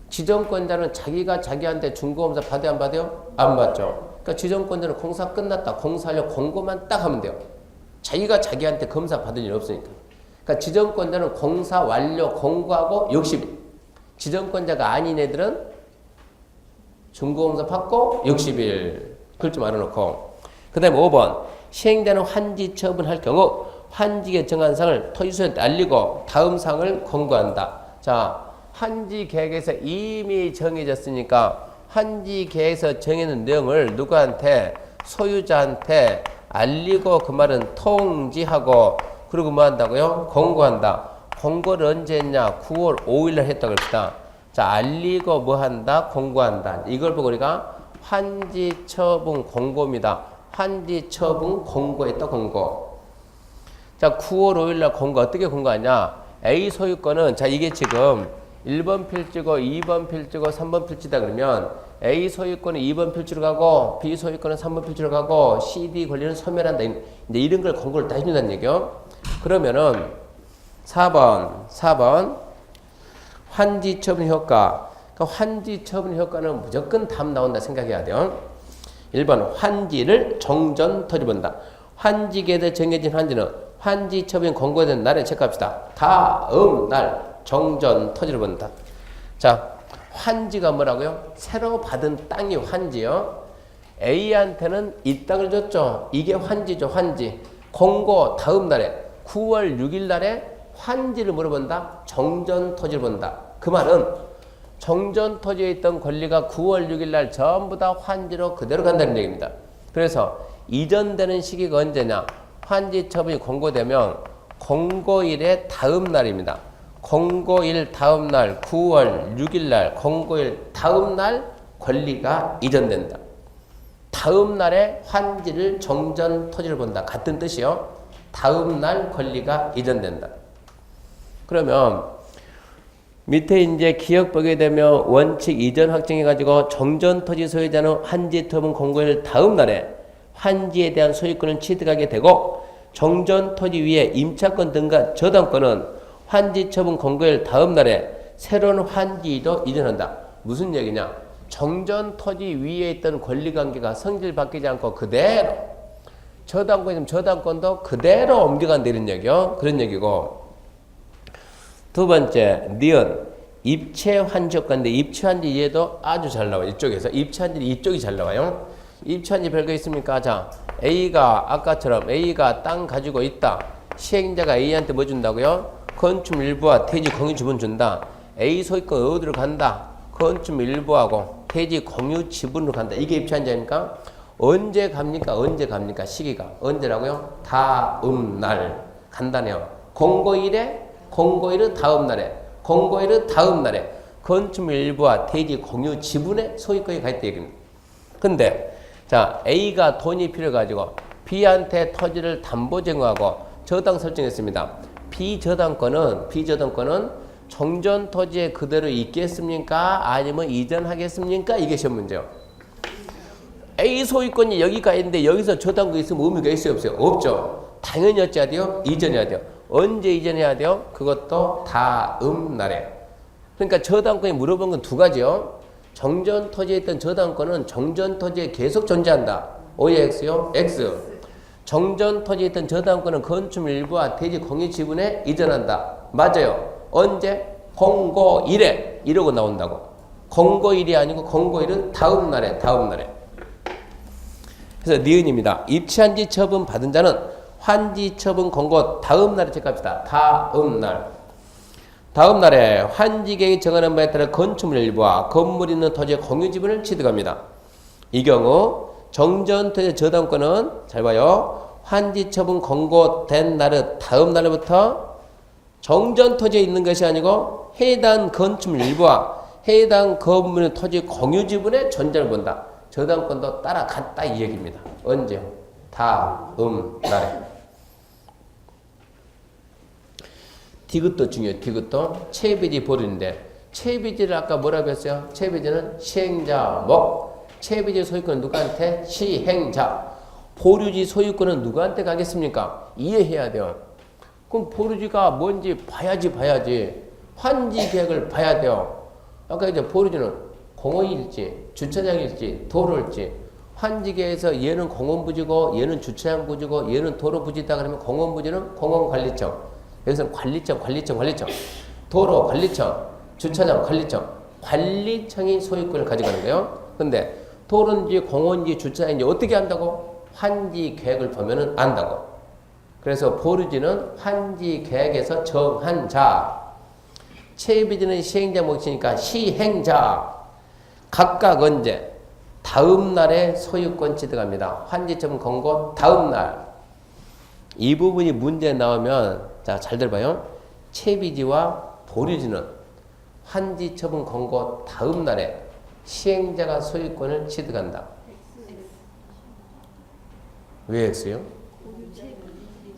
지정권자는 자기가 자기한테 준공검사 받아요, 안 받아요? 안 받죠. 그러니까 지정권자는 공사 끝났다. 공사하려 공고만 딱 하면 돼요. 자기가 자기한테 검사 받을 일 없으니까. 그러니까 지정권자는 공사 완료 공고하고 60일. 지정권자가 아닌 애들은 준공검사 받고 60일. 그걸 좀 알아놓고. 그 다음에 5번. 시행자는 환지 처분할 경우 환지계 정한 사항을 토지소유한테 알리고 다음 사항을 공고한다. 자, 환지 계획에서 이미 정해졌으니까 환지 계획에서 정해놓은 내용을 누구한테? 소유자한테 알리고 그 말은 통지하고 그리고 뭐 한다고요? 공고한다. 공고를 언제 했냐? 9월 5일날 했다고 합시다. 자, 알리고 뭐 한다? 공고한다. 이걸 보고 우리가 환지 처분 공고입니다. 환지 처분 공고했다. 공고. 자, 9월 5일날 공고 어떻게 공고하냐? A 소유권은 자, 이게 지금 1번 필지고 2번 필지고 3번 필지다 그러면 A 소유권은 2번 필지로 가고 B 소유권은 3번 필지로 가고 C, D 권리는 소멸한다. 이제 이런 걸 공고를 다 해준다는 얘기요. 그러면은 4번 환지 처분 효과. 그러니까 환지 처분 효과는 무조건 답 나온다 생각해야 돼요. 1번 환지를 정전 토지본다. 환지계획에 정해진 환지는 환지 처분 공고된 날에 체크합시다. 다음 날 정전 토지를 본다. 자, 환지가 뭐라고요? 새로 받은 땅이 환지요. A한테는 이 땅을 줬죠. 이게 환지죠. 환지. 공고 다음 날에 9월 6일 날에 환지를 물어본다. 정전 토지를 본다. 그 말은 정전 토지에 있던 권리가 9월 6일 날 전부 다 환지로 그대로 간다는 얘기입니다. 그래서 이전되는 시기가 언제냐? 환지 처분이 공고되면 공고일의 다음 날입니다. 공고일 다음 날 9월 6일 날 공고일 다음 날 권리가 이전된다. 다음 날에 환지를 정전 토지를 본다. 같은 뜻이요. 다음 날 권리가 이전된다. 그러면 밑에 이제 기억 보게 되면 원칙 이전 확정해가지고 정전 토지 소유자는 환지 처분 공고일 다음 날에 환지에 대한 소유권을 취득하게 되고 정전 토지 위에 임차권 등과 저당권은 환지 처분 공고일 다음 날에 새로운 환지도 이전한다. 무슨 얘기냐? 정전 토지 위에 있던 권리관계가 성질 바뀌지 않고 그대로 저당권이면 저당권도 그대로 옮겨간다 이런 얘기요. 그런 얘기고. 두 번째, 니은 입체환지 효과인데 입체환지 얘도 아주 잘 나와요. 이쪽에서 입체환지 이쪽이 잘 나와요. 입체환지 별거 있습니까? 자, A가 아까처럼 A가 땅 가지고 있다. 시행자가 A한테 뭐 준다고요? 건축 일부와 대지 공유 지분 준다. A 소유권 어디로 간다? 건축 일부하고 대지 공유 지분으로 간다. 이게 입체환지 아닙니까? 언제 갑니까? 언제 갑니까? 시기가 언제라고요? 다음 날 간다네요. 공고일은 다음 날에 공고일은 다음 날에 건축 일부와 대지 공유 지분의 소유권이 가 있다 얘기입니다. 근데 자, A가 돈이 필요해가지고 B한테 토지를 담보 제공하고 저당 설정했습니다. 비저당권은 정전 토지에 그대로 있겠습니까? 아니면 이전하겠습니까? 이게 시험 문제요. A 소유권이 여기 가 있는데 여기서 저당권 있으면 의미가 있어요? 없어요? 없죠. 당연히 어찌해야 돼요? 이전해야 돼요. 언제 이전해야 돼요? 그것도 다음 날에. 그러니까 저당권이 물어본 건 두 가지요. 정전 토지에 있던 저당권은 정전 토지에 계속 존재한다. O의 X요? X. 정전 토지에 있던 저당권은 건축물 일부와 대지 공유 지분에 이전한다. 맞아요. 언제? 공고일에 이러고 나온다고. 공고일이 아니고 공고일은 다음 날에. 그래서 니은입니다. 입치한지 처분 받은 자는 환지 처분 공고 다음 날에 체크합시다. 다음 날에 환지계획이 정하는 바에 따라 건축물 일부와 건물 있는 토지의 공유 지분을 취득합니다. 이 경우 정전 토지 저당권은 잘 봐요. 환지 처분 공고된 날의 다음 날부터 정전 토지에 있는 것이 아니고 해당 건축물 일부와 해당 건물의 토지 공유 지분의 존재를 본다. 저당권도 따라갔다 이 얘기입니다. 언제요? 다음 날에. 디귿도 중요해요. 디귿도 채비지 보류인데 채비지를 아까 뭐라고 했어요? 채비지는 시행자목. 채비지 소유권은 누구한테? 시행자. 보류지 소유권은 누구한테 가겠습니까? 이해해야 돼요. 그럼 보류지가 뭔지 봐야지. 환지 계획을 봐야 돼요. 아까 이제 보류지는 공원일지 주차장일지 도로일지 환지계에서 얘는 공원부지고 얘는 주차장 부지고 얘는 도로 부지다 그러면 공원부지는 공원관리청, 여기서는 관리청, 도로 관리청, 주차장 관리청, 관리청이 소유권을 가져가는 거예요. 근데 도로인지 공원인지 주차장인지 어떻게 안다고? 환지 계획을 보면은 안다고. 그래서 보류지는 환지 계획에서 정한 자, 채비지는 시행자 몫이니까 시행자. 각각 언제? 다음 날에 소유권 취득합니다. 환지처분 공고 다음 날. 이 부분이 문제 나오면 자, 잘 들어봐요. 채비지와 보류지는 환지처분 공고 다음 날에 시행자가 소유권을 취득한다. 왜 X요?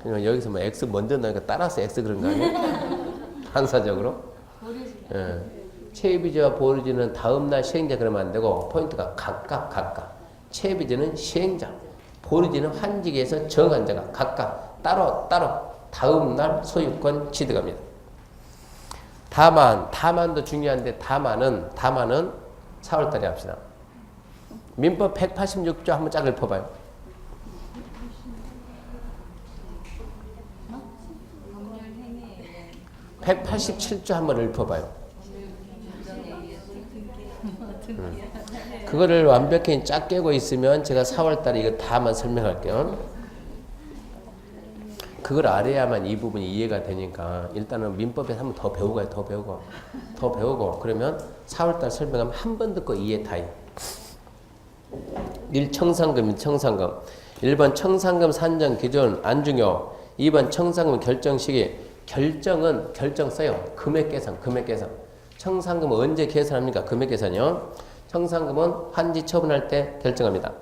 그냥 여기서 뭐 X 먼저 나니까 따라서 X 그런 거 아니에요? 한사적으로? 예. 채비지와 보류지는 다음날 시행자 그러면 안 되고 포인트가 각각. 채비지는 시행자, 보류지는 환지계에서 정한 자가 각각 따로 다음날 소유권 취득합니다. 다만도 중요한데 다만은 4월달에 합시다. 민법 186조 한번 쫙 읊어봐요. 187조 한번 읊어봐요. 그거를 완벽히 쫙 깨고 있으면 제가 4월달에 이거 다만 설명할게요. 그걸 알아야만 이 부분이 이해가 되니까 일단은 민법에 한번 더 배우고 가요. 더 배우고 그러면 4월달 설명하면 한 번 듣고 이해 다 해. 1. 청산금 1번 청산금 산정 기준 안중요. 2번 청산금 결정 시기. 결정은 결정 써요. 금액 계산. 청산금은 언제 계산합니까? 금액 계산이요. 청산금은 환지 처분할 때 결정합니다.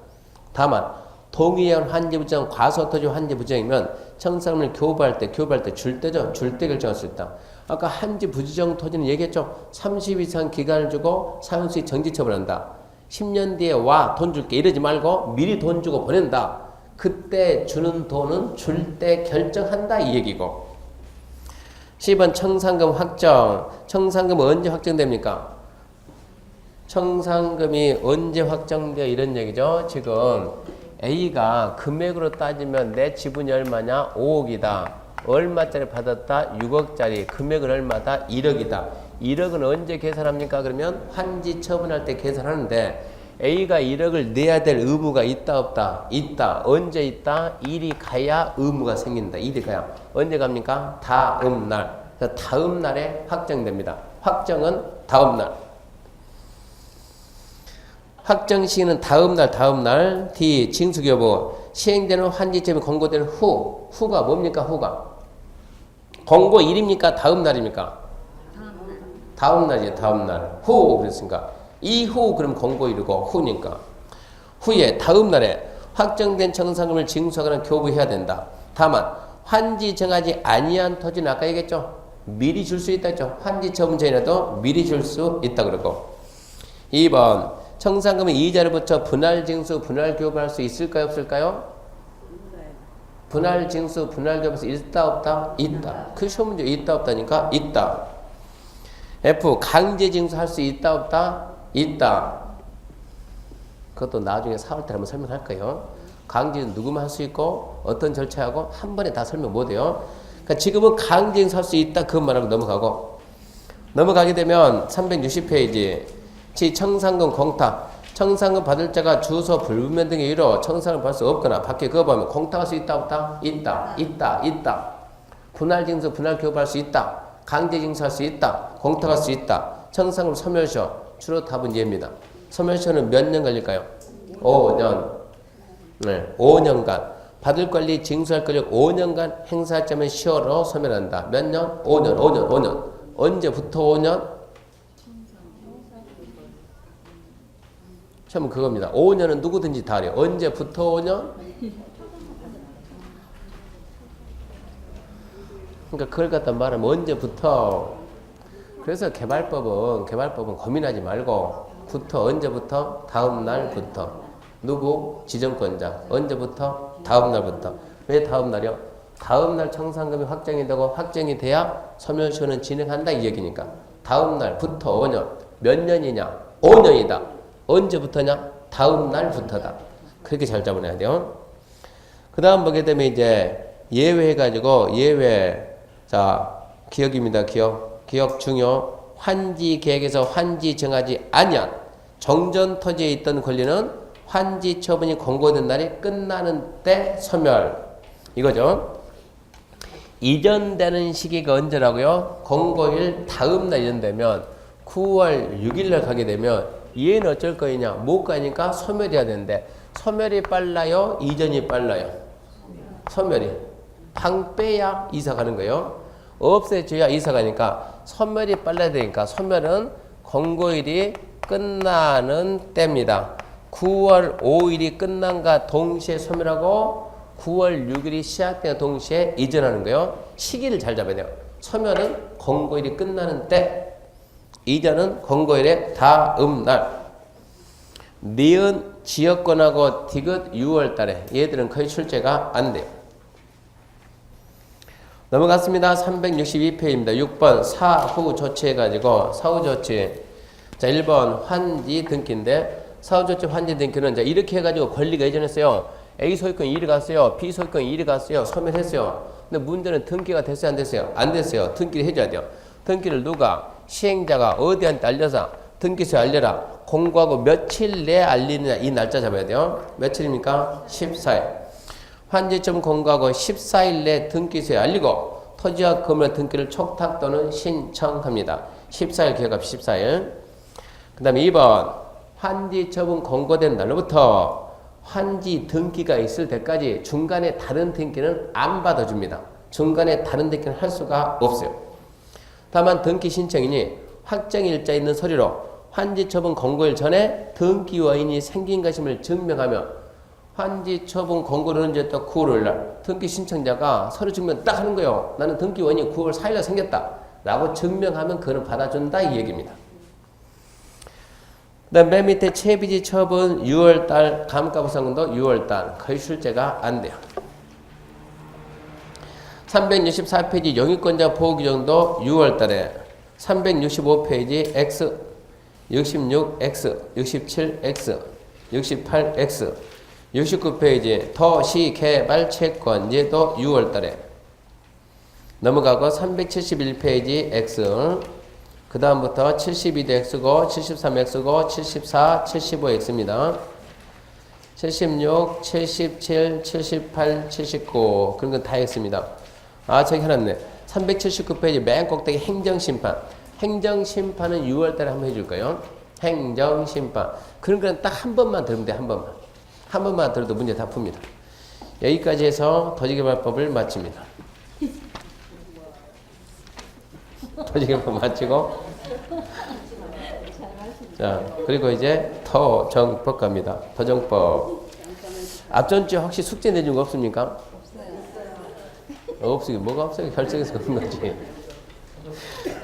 다만 동의한 환지 부정, 과소토지 환지 부정이면 청산금을 교부할 때 줄 때죠. 줄 때 결정할 수 있다. 아까 환지 부지정 토지는 얘기했죠. 30 이상 기간을 주고 사용수익 정지 처분한다. 10년 뒤에 와 돈 줄게 이러지 말고 미리 돈 주고 보낸다. 그때 주는 돈은 줄 때 결정한다 이 얘기고. 10번 청산금 확정. 청산금은 언제 확정됩니까? 청산금이 언제 확정돼 이런 얘기죠. 지금 A가 금액으로 따지면 내 지분이 얼마냐? 5억이다. 얼마짜리 받았다? 6억짜리. 금액은 얼마다? 1억이다. 1억은 언제 계산합니까? 그러면 환지 처분할 때 계산하는데 A가 1억을 내야 될 의무가 있다 없다? 있다. 언제 있다? 일이 가야 의무가 생긴다. 일이 가야. 언제 갑니까? 다음 날. 다음 날에 확정됩니다. 확정은 다음 날. 확정 시기는 다음 날. D. 징수 여부. 시행되는 환지점이 공고되는 후가 뭡니까? 후가 공고일입니까? 다음 날입니까? 다음 날이에요. 다음 날. 후 그랬으니까 이후 그럼 공고일이고 후니까 후에 다음 날에 확정된 청산금을 징수하거나 교부해야 된다. 다만 환지 정하지 아니한 토지는 아까 얘기했죠. 미리 줄 수 있다 했죠. 환지 처분 전이라도 미리 줄 수 있다 그러고. 2번 청산금은 이자를 붙여 분할 징수, 분할 교부할 수 있을까요? 없을까요? 분할 징수, 분할 교부할 수 있다 없다? 있다. 그 시험 문제 있다 없다니까? 있다. F 강제 징수할 수 있다 없다? 있다. 그것도 나중에 4월 때 한번 설명할 거예요. 강제는 누구만 할 수 있고 어떤 절차하고 한 번에 다 설명 못해요. 그러니까 지금은 강제행사 할 수 있다 그것만 하고 넘어가게 되면 360페이지 청산금 공탁. 청산금 받을 자가 주소 불분명 등의 이유로 청산을 받을 수 없거나 밖에 그거 보면 공탁할 수 있다 없다? 있다. 분할징수 분할 교부할 수 있다. 강제징수할 수 있다. 공탁할 수 있다. 청산금 소멸시효 주로 답은 얘입니다. 소멸시효는 몇 년 걸릴까요? 5년. 네, 5년간 받을 권리 징수할 권력 5년간 행사할 자면 시효로 소멸한다. 몇 년? 5년. 언제부터 5년? 처음은 그겁니다. 5년은 누구든지 다 해요. 언제부터 5년? 그러니까 그걸 갖다 말하면 언제부터. 그래서 개발법은 고민하지 말고 언제부터? 다음 날부터. 누구? 지정권자. 언제부터? 다음 날부터. 왜 다음 날이요? 다음 날 청산금이 확정이 되고 확정이 돼야 소멸시효는 진행한다 이 얘기니까. 다음 날부터 5년. 몇 년이냐? 5년이다. 언제부터냐? 다음 날부터다. 그렇게 잘 잡아내야 돼요. 그 다음 보게 되면 이제 예외해가지고 자, 기억입니다. 기억 중요. 환지 계획에서 환지 정하지 아니한 정전 토지에 있던 권리는 환지 처분이 공고된 날이 끝나는 때 소멸. 이거죠. 이전되는 시기가 언제라고요? 공고일 다음 날 이전되면 9월 6일 날 가게 되면 얘는 어쩔 거냐? 못 가니까 소멸해야 되는데 소멸이 빨라요? 이전이 빨라요? 소멸이. 방 빼야 이사 가는 거예요. 없애줘야 이사 가니까 소멸이 빨라야 되니까 소멸은 공고일이 끝나는 때입니다. 9월 5일이 끝난과 동시에 소멸하고 9월 6일이 시작되는 동시에 이전하는 거예요. 시기를 잘 잡아야 돼요. 소멸은 공고일이 끝나는 때, 이전은 공고일의 다음 날. 니은 지역권하고 디귿 6월 달에 얘들은 거의 출제가 안 돼요. 넘어갔습니다. 362페이지입니다. 6번 사후 조치해가지고 사후 조치. 자, 1번 환지 등기인데 사후 조치 환지 등기는 자 이렇게 해가지고 권리가 이전했어요. A 소유권이 이리 갔어요. B 소유권이 이리 갔어요. 소멸했어요. 근데 문제는 등기가 됐어요? 안 됐어요? 안 됐어요. 등기를 해줘야 돼요. 등기를 누가? 시행자가 어디한테 알려서 등기소에 알려라. 공고하고 며칠 내에 알리느냐 이 날짜 잡아야 돼요. 며칠입니까? 14일. 환지점 공고하고 14일 내에 등기소에 알리고 토지와 건물의 등기를 촉탁 또는 신청합니다. 14일 기억합시다. 14일. 그 다음에 2번 환지처분 공고된 날로부터 환지 등기가 있을 때까지 중간에 다른 등기는 안 받아줍니다. 중간에 다른 등기는 할 수가 없어요. 다만 등기 신청인이 확정일자 있는 서류로 환지처분 공고일 전에 등기 원인이 생긴 것임을 증명하며 환지처분 공고를 언제 또 9월 날 등기 신청자가 서류 증명 딱 하는 거예요. 나는 등기 원인이 9월 4일 날 생겼다 라고 증명하면 그는 받아준다 이 얘기입니다. 그다음 맨 밑에 채비지 처분 6월달 감가부상금도 6월달 거의 출제가 안 돼요. 364페이지 영유권자 보호규정도 6월달에 365페이지 X 66X 67X 68X 69페이지 도시개발 채권 얘도 6월달에 넘어가고 371페이지 X 그 다음부터 72도 X고 73X고 74, 75X입니다. 76, 77, 78, 79 그런 건 다 X입니다. 아 저기 해놨네. 379페이지 맨 꼭대기 행정심판. 행정심판은 6월달에 한번 해줄 거예요. 행정심판. 그런 건 딱 한 번만 들으면 돼. 한 번만. 한 번만 들어도 문제 다 풉니다. 여기까지 해서 토지개발법을 마칩니다. 토지개발 마치고 자 그리고 이제 토정법 갑니다. 토정법 앞전주에 혹시 숙제 내준 거 없습니까? 없어요. 뭐가 없어요? 결정해서 그런 거지.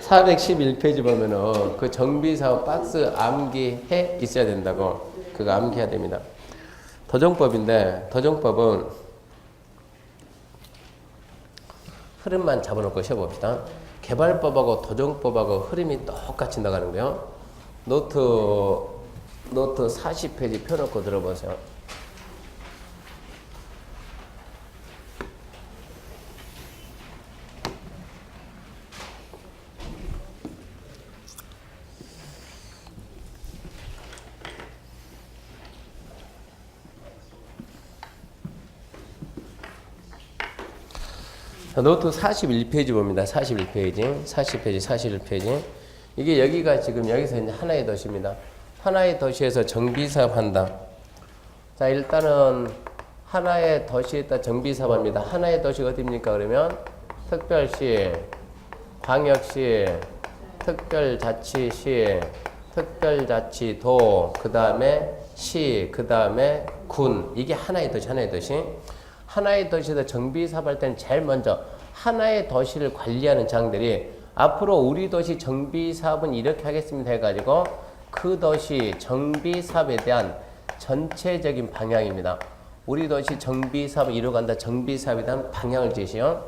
411페이지 보면은 그 정비사업 박스 암기해 있어야 된다고. 그거 암기해야 됩니다. 토정법인데 토정법은 흐름만 잡아놓고 쉬어봅시다. 개발법하고 토정법하고 흐름이 똑같이 나가는 거예요. 노트 40페이지 펴놓고 들어보세요. 노트 41페이지 봅니다. 41페이지, 40페이지, 41페이지. 이게 여기가 지금 여기서 이제 하나의 도시입니다. 하나의 도시에서 정비사업 한다. 자, 일단은 하나의 도시에다 정비사업합니다. 하나의 도시가 어디입니까? 그러면 특별시, 광역시, 특별자치시, 특별자치도, 그 다음에 시, 그 다음에 군. 이게 하나의 도시, 하나의 도시. 하나의 도시에서 정비사업할 때는 제일 먼저 하나의 도시를 관리하는 장들이 앞으로 우리 도시 정비사업은 이렇게 하겠습니다 해가지고 그 도시 정비사업에 대한 전체적인 방향입니다. 우리 도시 정비사업을 이루어간다. 정비사업에 대한 방향을 제시요.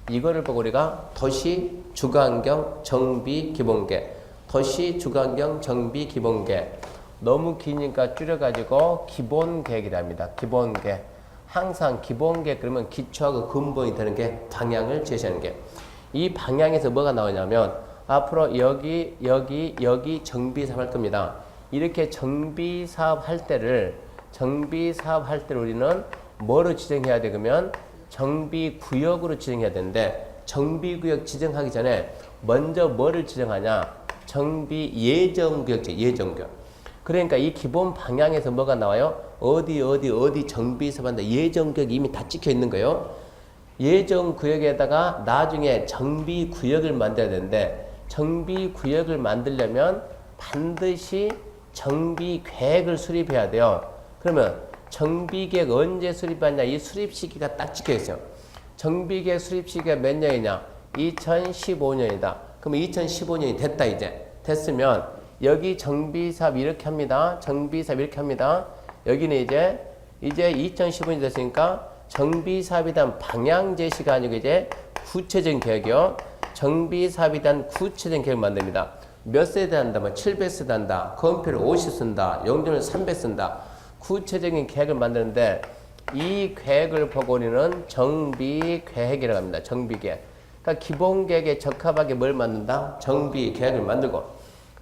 이거를 보고 우리가 도시 주거환경 정비 기본계, 도시 주거환경 정비 기본계. 너무 기니까 줄여가지고 기본계획이랍니다. 기본계. 항상 기본계 그러면 기초하고 근본이 되는 게 방향을 제시하는 게. 이 방향에서 뭐가 나오냐면 앞으로 여기 정비사업 할 겁니다. 이렇게 정비사업 할 때를 우리는 뭐로 지정해야 되면 정비구역으로 지정해야 되는데 정비구역 지정하기 전에 먼저 뭐를 지정하냐? 정비예정구역제 예정구역. 그러니까 이 기본 방향에서 뭐가 나와요? 어디 정비사업 한다. 예정구역이 이미 다 찍혀 있는 거예요. 예정구역에다가 나중에 정비구역을 만들어야 되는데 정비구역을 만들려면 반드시 정비계획을 수립해야 돼요. 그러면 정비계획 언제 수립하냐? 이 수립 시기가 딱 찍혀 있어요. 정비계획 수립 시기가 몇 년이냐? 2015년이다. 그러면 2015년이 됐다 이제. 됐으면 여기 정비사업 이렇게 합니다. 정비사업 이렇게 합니다. 여기는 이제 2015년이 됐으니까 정비사업에 대한 방향 제시가 아니고 이제 구체적인 계획이요. 정비사업에 대한 구체적인 계획을 만듭니다. 몇 세대 한다? 뭐 700세대 한다. 건폐를 50 쓴다. 용적률 300 쓴다. 구체적인 계획을 만드는데 이 계획을 보고 우리는 정비계획이라고 합니다. 정비계획. 그러니까 기본계획에 적합하게 뭘 만든다? 정비계획을 만들고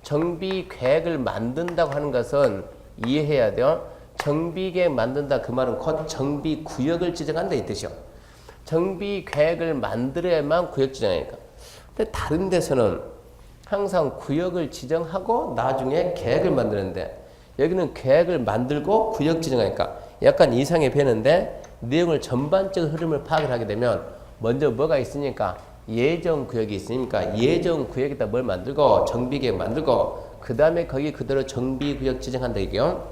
정비계획을 만든다고 하는 것은 이해해야 돼요. 정비계획 만든다 그 말은 곧 정비구역을 지정한다 이 뜻이요. 정비계획을 만들어야만 구역 지정하니까. 근데 다른 데서는 항상 구역을 지정하고 나중에 계획을 만드는데 여기는 계획을 만들고 구역 지정하니까 약간 이상해 보이는데 내용을 전반적인 흐름을 파악을 하게 되면 먼저 뭐가 있으니까 예정구역이 있으니까 예정구역에다 뭘 만들고 정비계획 만들고 그 다음에 거기 그대로 정비구역 지정한다 이게요.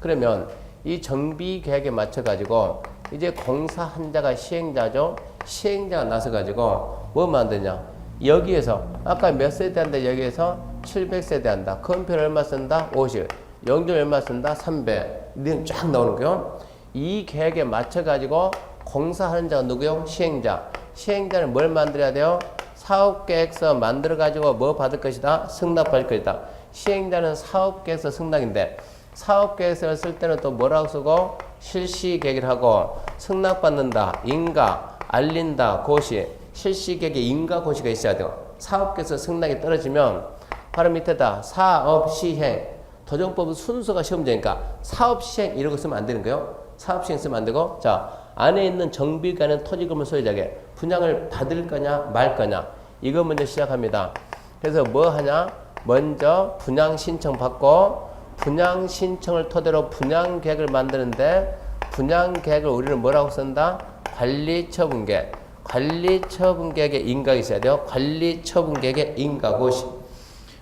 그러면 이 정비계획에 맞춰 가지고 이제 공사 한자가 시행자죠. 시행자가 나서 가지고 뭐 만드냐? 여기에서 아까 몇 세대 한다 여기에서 700세대 한다. 건폐를 얼마 쓴다? 50. 용적 얼마 쓴다? 300. 이런 쫙 나오는 거요. 이 계획에 맞춰 가지고 공사하는 자가 누구요? 시행자. 시행자는 뭘 만들어야 돼요? 사업계획서 만들어 가지고 뭐 받을 것이다? 승낙받을 것이다. 시행자는 사업계획서 승낙인데 사업계획서를 쓸 때는 또 뭐라고 쓰고 실시계획을 하고 승낙받는다. 인가, 알린다, 고시. 실시계획에 인가, 고시가 있어야 돼요. 사업계획서 승낙이 떨어지면 바로 밑에다 사업시행. 도정법은 순서가 시험제니까 사업시행 이러고 쓰면 안 되는 거예요. 사업시행 쓰면 안 되고 자 안에 있는 정비가는 토지건물 소유자에게 분양을 받을 거냐 말 거냐 이거 먼저 시작합니다. 그래서 뭐 하냐? 먼저 분양 신청 받고 분양 신청을 토대로 분양 계획을 만드는데 분양 계획을 우리는 뭐라고 쓴다? 관리처분계획. 관리처분계획에 인가가 있어야 돼요. 관리처분계획에 인가고시.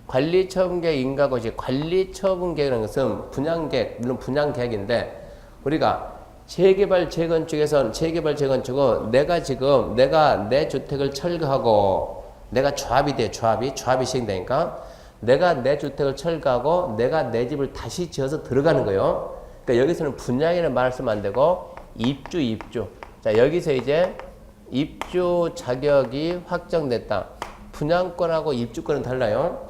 관리처분계획 인가고시. 관리처분계획이라는 것은 분양계획, 물론 분양계획인데 우리가 재개발 재건축에선 재개발 재건축은 내가 내 주택을 철거하고 내가 조합이 돼. 조합이 시행되니까 내가 내 주택을 철거하고 내가 내 집을 다시 지어서 들어가는 거예요. 그러니까 여기서는 분양이라는 말을 쓰면 안 되고 입주. 자, 여기서 이제 입주 자격이 확정됐다. 분양권하고 입주권은 달라요.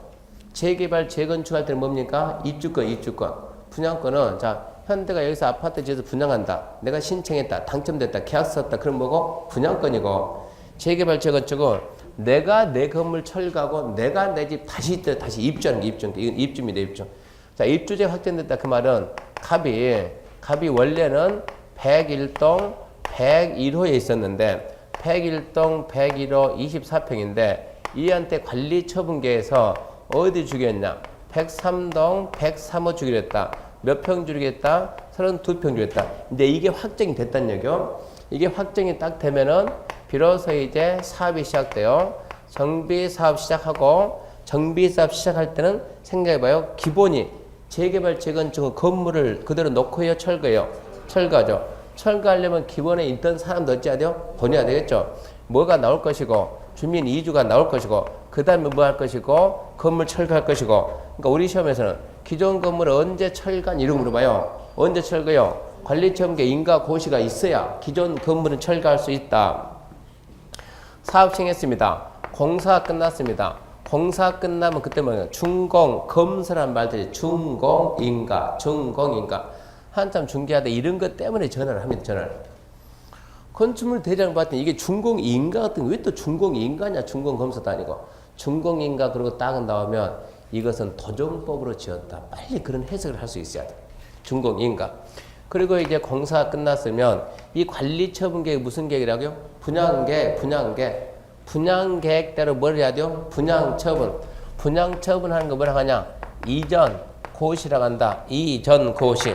재개발, 재건축할 때는 뭡니까? 입주권. 분양권은 자 현대가 여기서 아파트 지어서 분양한다. 내가 신청했다. 당첨됐다. 계약서 썼다. 그럼 뭐고? 분양권이고. 재개발, 재건축은 내가 내 건물 철거하고 내가 내 집 다시 입주하는 게 입주입니다. 이건 입주입니다. 입주. 자, 입주제 확정됐다. 그 말은 갑이 원래는 101동 101호에 있었는데 101동 101호 24평인데 이한테 관리처분계에서 어디 주겠냐? 103동 103호 주기로 했다. 몇 평 주겠다? 32평 주겠다. 근데 이게 확정이 됐단 얘기요. 이게 확정이 딱 되면은 비로소 이제 사업이 시작돼요. 정비 사업 시작하고 정비 사업 시작할 때는 생각해봐요. 기본이 재개발, 재건축은 건물을 그대로 놓고요, 철거해요. 철거하죠. 철거하려면 기본에 있던 사람도 어찌해야 돼요? 보내야 되겠죠. 뭐가 나올 것이고 주민 이주가 나올 것이고 그 다음에 뭐 할 것이고 건물 철거할 것이고. 그러니까 우리 시험에서는 기존 건물을 언제 철거한 이런 물어봐요. 언제 철거요? 관리처분계 인가 고시가 있어야 기존 건물은 철거할 수 있다. 사업 시행했습니다. 공사 끝났습니다. 공사 끝나면 그때 뭐냐? 준공, 검사란 말들이 준공인가. 한참 중개하다 이런 것 때문에 전화를 합니다. 전화를. 건축물 대장 봤더니 이게 준공인가 같은 거 왜 또 준공인가냐? 준공검사도 아니고. 준공인가 그러고 딱 나오면 이것은 도정법으로 지었다. 빨리 그런 해석을 할 수 있어야 돼. 준공인가. 그리고 이제 공사가 끝났으면 이 관리처분계획이 무슨 계획이라고요? 분양계획대로 뭘 해야 돼요? 분양처분. 분양처분하는 거 뭐라고 하냐? 이전 고시라고 한다. 이전 고시.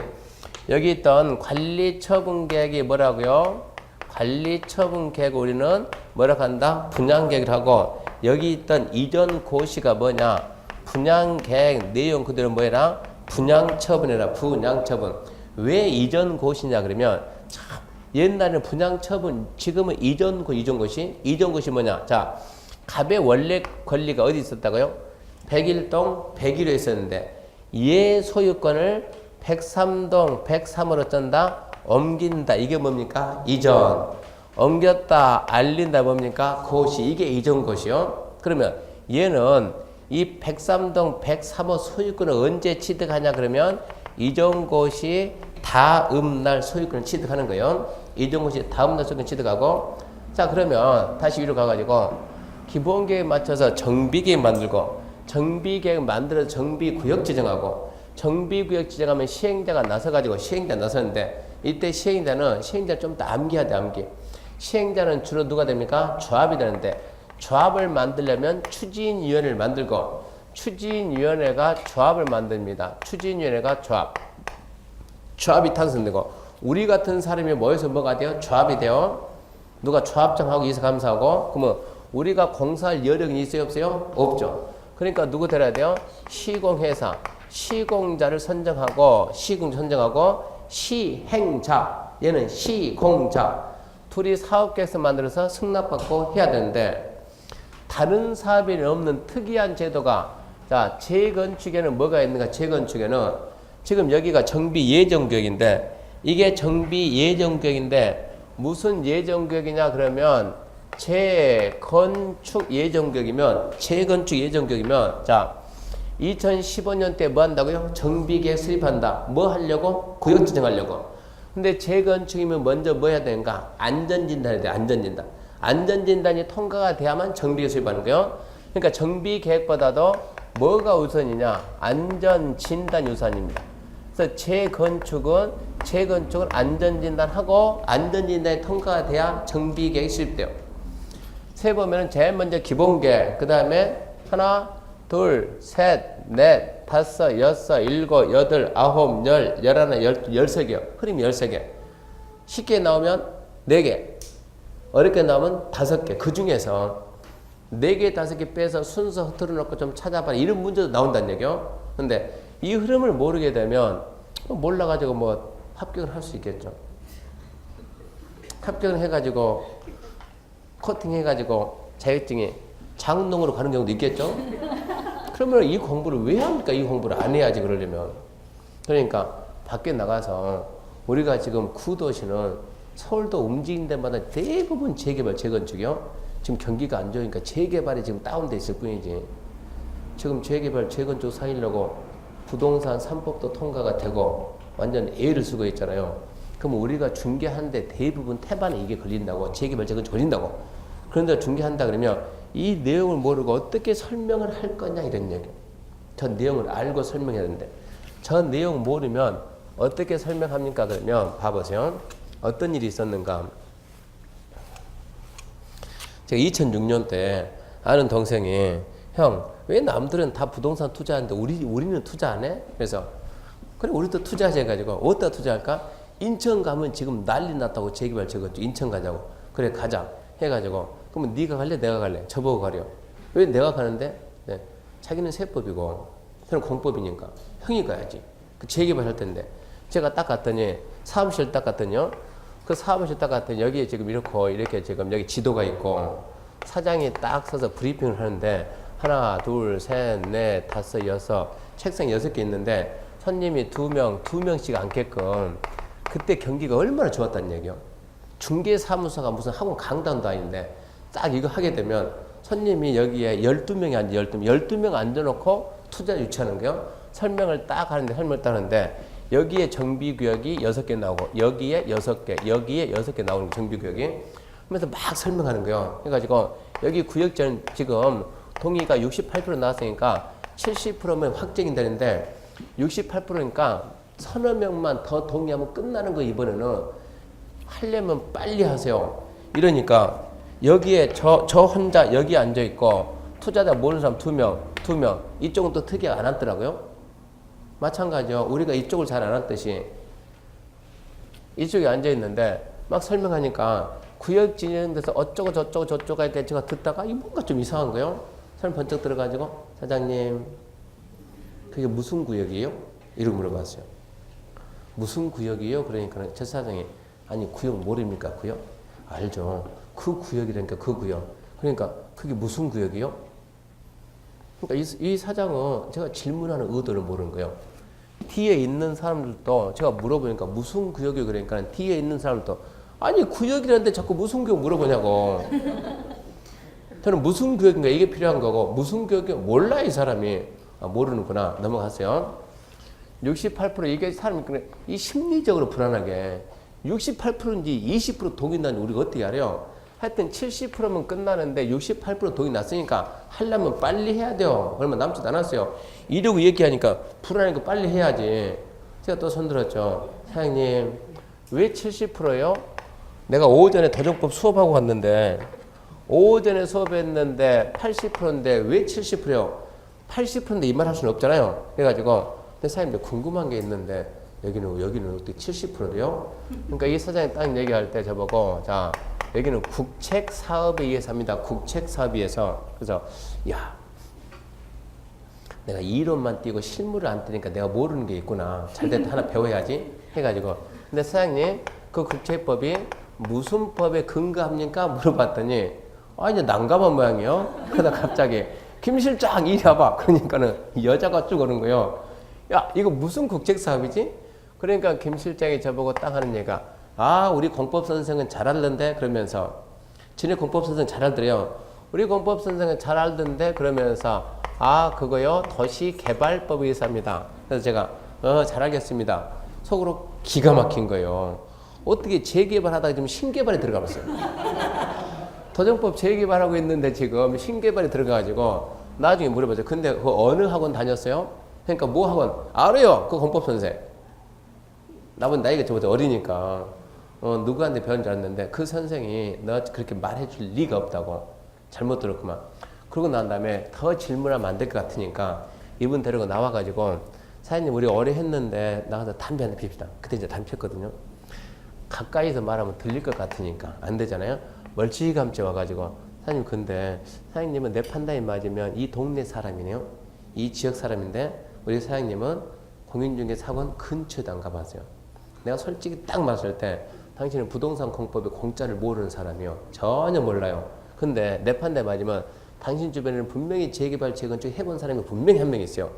여기 있던 관리처분계획이 뭐라고요? 관리처분계획 우리는 뭐라고 한다? 분양계획이라고. 여기 있던 이전 고시가 뭐냐? 분양계획 내용 그대로 뭐해라? 분양처분이라. 분양처분. 왜 이전 고시냐 그러면 참 옛날에는 분양처분, 지금은 이전 고시. 이전 고시 뭐냐? 자, 갑의 원래 권리가 어디 있었다고요? 101동 101호에 있었는데 얘 소유권을 103동 103호로 쩐다? 옮긴다. 이게 뭡니까? 이전. 옮겼다, 알린다 뭡니까? 고시. 이게 이전 고시요. 그러면 얘는 이 103동 103호 소유권을 언제 취득하냐 그러면 이전 고시 다음 날 소유권을 취득하는 거예요. 이전 고시 다음 날 소유권 취득하고. 자, 그러면 다시 위로 가가지고 기본계획 맞춰서 정비계획 만들고 정비계획 만들어서 정비구역 지정하고 정비구역 지정하면 시행자가 나서가지고 시행자 나서는데 이때 시행자는 좀 더 암기해야 돼. 암기. 시행자는 주로 누가 됩니까? 조합이 되는데 조합을 만들려면 추진위원회를 만들고 추진위원회가 조합을 만듭니다. 추진위원회가 조합이 탄생되고 우리 같은 사람이 모여서 뭐가 돼요? 조합이 돼요. 누가 조합장하고 이사감사하고 그러면 우리가 공사할 여력이 있어요? 없어요? 없죠. 그러니까 누구 데려야 돼요? 시공회사. 시공자를 선정하고 시행자. 얘는 시공자. 둘이 사업계획서 만들어서 승낙받고 해야 되는데 다른 사업에 없는 특이한 제도가 자 재건축에는 뭐가 있는가? 재건축에는 지금 여기가 정비 예정구역인데 이게 정비 예정구역인데 무슨 예정구역이냐 그러면 재건축 예정구역이면 자 2015년 때 뭐 한다고요? 정비계획 수립한다. 뭐 하려고? 구역 지정하려고. 근데 재건축이면 먼저 뭐 해야 되는가? 안전진단이 돼. 안전진단이 통과가 돼야만 정비계획 수립하는 거예요. 그러니까 정비계획보다도 뭐가 우선이냐? 안전진단이 우선입니다. 그래서 재건축은 안전진단하고 안전진단이 통과가 돼야 정비계획이 수립돼요. 세 보면은 제일 먼저 기본계획, 그 다음에 하나, 둘, 셋, 넷, 다섯, 여섯, 일곱, 여덟, 아홉, 열, 열하나, 열세 개요. 흐름이 13개. 쉽게 나오면 4개. 어렵게 나오면 5개. 그 중에서 4개, 5개 빼서 순서 흐트러 놓고 좀 찾아봐라. 이런 문제도 나온다는 얘기요. 근데 이 흐름을 모르게 되면 몰라가지고 뭐 합격을 할 수 있겠죠. 합격을 해가지고 코팅 해가지고 자격증이 장롱으로 가는 경우도 있겠죠. 그러면 이 공부를 왜 합니까? 이 공부를 안 해야지 그러려면. 그러니까 밖에 나가서 우리가 지금 구도시는 서울도 움직이는 데마다 대부분 재개발, 재건축이요. 지금 경기가 안 좋으니까 재개발이 지금 다운돼 있을 뿐이지. 지금 재개발, 재건축 사이려고 부동산 3법도 통과가 되고 완전 A를 쓰고 있잖아요. 그럼 우리가 중개하는데 대부분 태반에 이게 걸린다고. 재개발, 재건축 걸린다고. 그런데 중개한다 그러면 이 내용을 모르고 어떻게 설명을 할 거냐 이런 얘기. 저 내용을 알고 설명해야 되는데 저 내용 모르면 어떻게 설명합니까? 그러면 봐보세요. 어떤 일이 있었는가. 제가 2006년 때 아는 동생이 형, 왜 남들은 다 부동산 투자하는데 우리는 투자 안 해? 그래서 그래 우리도 투자하자 해가지고 어디다 투자할까? 인천 가면 지금 난리 났다고 재개발 재건축 인천 가자고. 그래 가자 해가지고 그러면 네가 갈래 내가 갈래? 저보고 가려. 왜 내가 가는데? 네. 자기는 세법이고 저는 공법이니까 형이 가야지. 그 재개발 할 텐데 제가 딱 갔더니 사무실 딱 갔더니요. 그 사무실 딱 갔더니 여기에 지금 이렇게 지금 여기 지도가 있고 사장이 딱 서서 브리핑을 하는데 하나, 둘, 셋, 넷, 다섯, 여섯 책상 6개 있는데 손님이 2명씩 앉게끔 그때 경기가 얼마나 좋았다는 얘기요. 중개사무소가 무슨 학원 강단도 아닌데 딱 이거 하게 되면 손님이 여기에 12명이 앉아 12명 앉아놓고 투자 유치하는 거요. 설명을 딱 하는데 여기에 정비구역이 6개 나오고 여기에 6개 여기에 6개 나오는 정비구역이 그러면서 막 설명하는 거예요. 그래가지고 여기 구역전 지금 동의가 68% 나왔으니까 70%면 확정이 되는데 68%니까 서너 명만 더 동의하면 끝나는 거 이번에는 하려면 빨리 하세요. 이러니까 여기에 저 혼자 여기 앉아있고 투자자 모르는 사람 2명 이쪽은 또 특이하게 안 앉더라고요. 마찬가지요. 우리가 이쪽을 잘 안 앉듯이 이쪽에 앉아있는데 막 설명하니까 구역 진행돼서 어쩌고 저쩌고 할 때 제가 듣다가 이 뭔가 좀 이상한 거예요. 사람 번쩍 들어가지고 사장님 그게 무슨 구역이에요? 이러고 물어봤어요. 무슨 구역이에요? 그러니까 제 사장이 아니 구역 모릅니까? 구역? 알죠. 그 구역이라니까 그 구역. 그러니까 그게 무슨 구역이요? 그러니까 이 사장은 제가 질문하는 의도를 모르는 거예요. 뒤에 있는 사람들도 제가 물어보니까 무슨 구역이요? 그러니까 뒤에 있는 사람들도 아니 구역이라는데 자꾸 무슨 구역 물어보냐고. 저는 무슨 구역인가 이게 필요한 거고 무슨 구역이 몰라 이 사람이. 아, 모르는구나. 넘어가세요. 68% 이게 사람이 이 심리적으로 불안하게 68%인지 20% 동의 나는지 우리가 어떻게 알아요? 하여튼 70%면 끝나는데 68% 동의 났으니까 하려면 빨리 해야 돼요. 얼마 남지도 않았어요. 이러고 얘기하니까 불안하니까 빨리 해야지. 제가 또 손들었죠. 사장님 왜 70%예요? 내가 오전에 도정법 수업하고 갔는데 오전에 수업했는데 80%인데 왜 70%요? 80%인데 이 말 할 수는 없잖아요. 그래가지고 근데 사장님 궁금한 게 있는데 여기는 어떻게 70%요? 그러니까 이 사장이 딱 얘기할 때 저보고 자 여기는 국책 사업에 의해서 합니다. 국책 사업에 의해서. 그래서 야 내가 이론만 띄고 실물을 안 띄니까 내가 모르는 게 있구나. 잘됐다 하나 배워야지 해가지고 근데 사장님 그 국책법이 무슨 법에 근거합니까? 물어봤더니 이제 난감한 모양이요. 그러다 갑자기 김 실장 이리 와봐. 그러니까는 여자가 쭉 오는 거예요. 야 이거 무슨 국책 사업이지? 그러니까 김 실장이 저보고 딱 하는 얘기가 우리 공법 선생은 잘 알던데 그러면서 진해 공법 선생 잘 알더래요. 우리 공법 선생은 잘 알던데 그러면서 그거요 도시개발법에 의해서 합니다. 그래서 제가 잘 알겠습니다. 속으로 기가 막힌 거예요. 어떻게 재개발하다가 지금 신개발에 들어가 봤어요. 도정법 재개발하고 있는데 지금 신개발에 들어가가지고 나중에 물어보죠. 근데 그 어느 학원 다녔어요? 그러니까 뭐 학원? 알아요. 그 공법 선생. 나보다 나이가 저보다 어리니까 누구한테 배운 줄 알았는데 그 선생이 너 그렇게 말해줄 리가 없다고. 잘못 들었구만. 그러고 난 다음에 더 질문하면 안 될 것 같으니까 이분 데리고 나와가지고 사장님 우리 오래 했는데 나가서 담배 한 대 핍시다. 그때 이제 담배 폈거든요. 가까이서 말하면 들릴 것 같으니까 안 되잖아요. 멀찌감치 와가지고 사장님 근데 사장님은 내 판단이 맞으면 이 동네 사람이네요. 이 지역 사람인데 우리 사장님은 공인중개사건 근처에도 안 가봤어요. 내가 솔직히 딱 맞을 때 당신은 부동산 공법의 공짜를 모르는 사람이요. 전혀 몰라요. 근데 내 판단이 맞으면 당신 주변에는 분명히 재개발, 재건축 해본 사람이 분명히 한 명 있어요.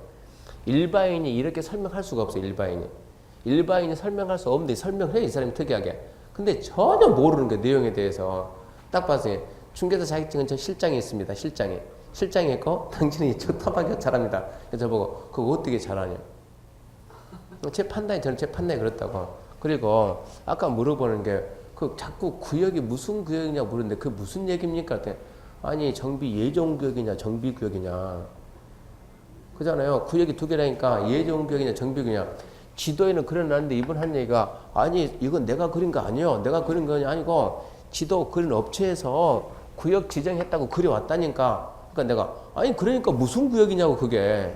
일반인이 이렇게 설명할 수가 없어요. 일반인이 설명할 수 없는데 설명해 이 사람이 특이하게. 근데 전혀 모르는 게 내용에 대해서 딱 봤어요. 중개사 자격증은 저 실장이 있습니다. 실장이 있고 당신이 저 타박이 잘합니다. 그래서 저보고 그거 어떻게 잘하냐. 제 판단이 저는 제 판단이 그렇다고. 그리고 아까 물어보는 게 그 자꾸 구역이 무슨 구역이냐 물었는데 그 무슨 얘기입니까? 그랬더니 아니 정비 예정구역이냐 정비구역이냐 그잖아요. 구역이 두 개라니까 예정구역이냐 정비구역이냐. 지도에는 그려놨는데 이분 한 얘기가 아니 이건 내가 그린 거 아니에요. 내가 그린 거 아니고 지도 그린 업체에서 구역 지정했다고 그려왔다니까. 그러니까 내가 아니 그러니까 무슨 구역이냐고. 그게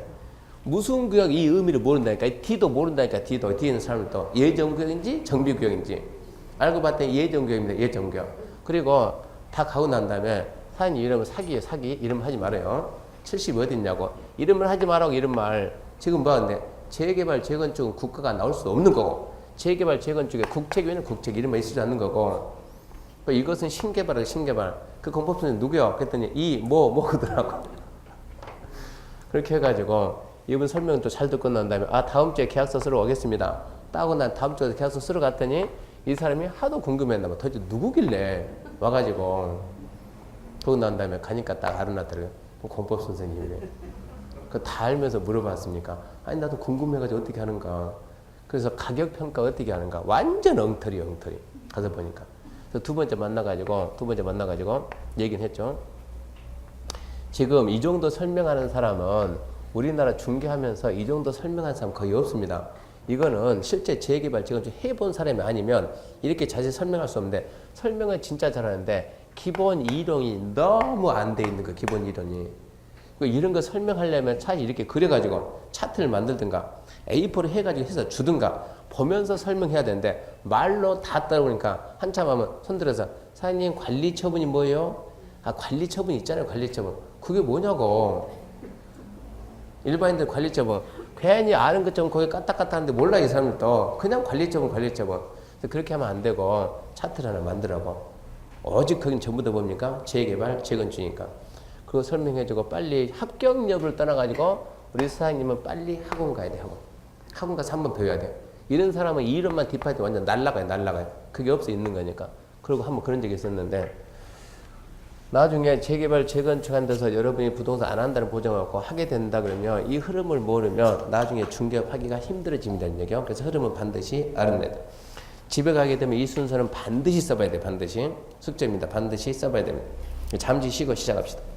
무슨 구역 이 의미를 모른다니까. D도 모른다니까. D도 뒤에 있는 사람도 예정구역인지 정비구역인지 알고 봤더니 예정구역입니다. 예정구역. 그리고 다 가고 난 다음에 사장님 이름은 사기예요. 사기. 이름 하지 말아요. 70 어디 있냐고. 이름을 하지 말라고. 이런 말 지금 뭐 하는데 재개발 재건축은 국가가 나올 수 없는 거고 재개발 재건축에 국책위는 국책 이름만 있지 않는 거고 이것은 신개발이에요. 신개발. 그 공법선생 누구요? 그랬더니 그러더라고. 그렇게 해가지고 이분 설명 또 잘 듣고 난 다음에 다음 주에 계약서 쓰러 오겠습니다. 따고 난 다음 주에 계약서 쓰러 갔더니 이 사람이 하도 궁금했나 봐. 도대체 누구길래 와가지고 그러고 난 다음에 가니까 딱 알아놨더라고요. 공법 선생님이래. 그 다 알면서 물어봤습니까? 아니 나도 궁금해가지고 어떻게 하는가. 그래서 가격 평가 어떻게 하는가. 완전 엉터리. 가서 보니까. 그래서 두 번째 만나가지고 얘기는 했죠. 지금 이 정도 설명하는 사람은 우리나라 중개하면서 이 정도 설명하는 사람 거의 없습니다. 이거는 실제 재개발 재건축 해본 사람이 아니면 이렇게 자세히 설명할 수 없는데 설명은 진짜 잘하는데 기본 이론이 너무 안 돼 있는 거. 기본 이론이. 이런 거 설명하려면 차라리 이렇게 그려가지고 차트를 만들든가 A4로 해가지고 해서 주든가 보면서 설명해야 되는데 말로 다 따라오니까 한참 하면 손들어서 사장님 관리 처분이 뭐예요? 관리 처분 있잖아요. 관리 처분. 그게 뭐냐고. 일반인들 관리 처분 괜히 아는 것처럼 거기 까딱까딱한데 몰라. 이 사람들도 그냥 관리 처분. 그렇게 하면 안 되고 차트를 하나 만들라고. 오직 거긴 전부 다 뭡니까? 재개발 재건축이니까. 그거 설명해주고 빨리 합격 여부를 떠나가지고 우리 사장님은 빨리 학원 가야 돼. 학원 가서 한번 배워야 돼. 이런 사람은 이 이론만 딥할 때 완전 날라가요. 그게 없어 있는 거니까. 그리고 한번 그런 적이 있었는데 나중에 재개발 재건축한 데서 여러분이 부동산 안 한다는 보장을 갖고 하게 된다 그러면 이 흐름을 모르면 나중에 중개업하기가 힘들어집니다. 얘기요. 그래서 흐름은 반드시 알아내야 돼. 집에 가게 되면 이 순서는 반드시 써봐야 돼. 반드시 숙제입니다. 반드시 써봐야 됩니다. 잠시 쉬고 시작합시다.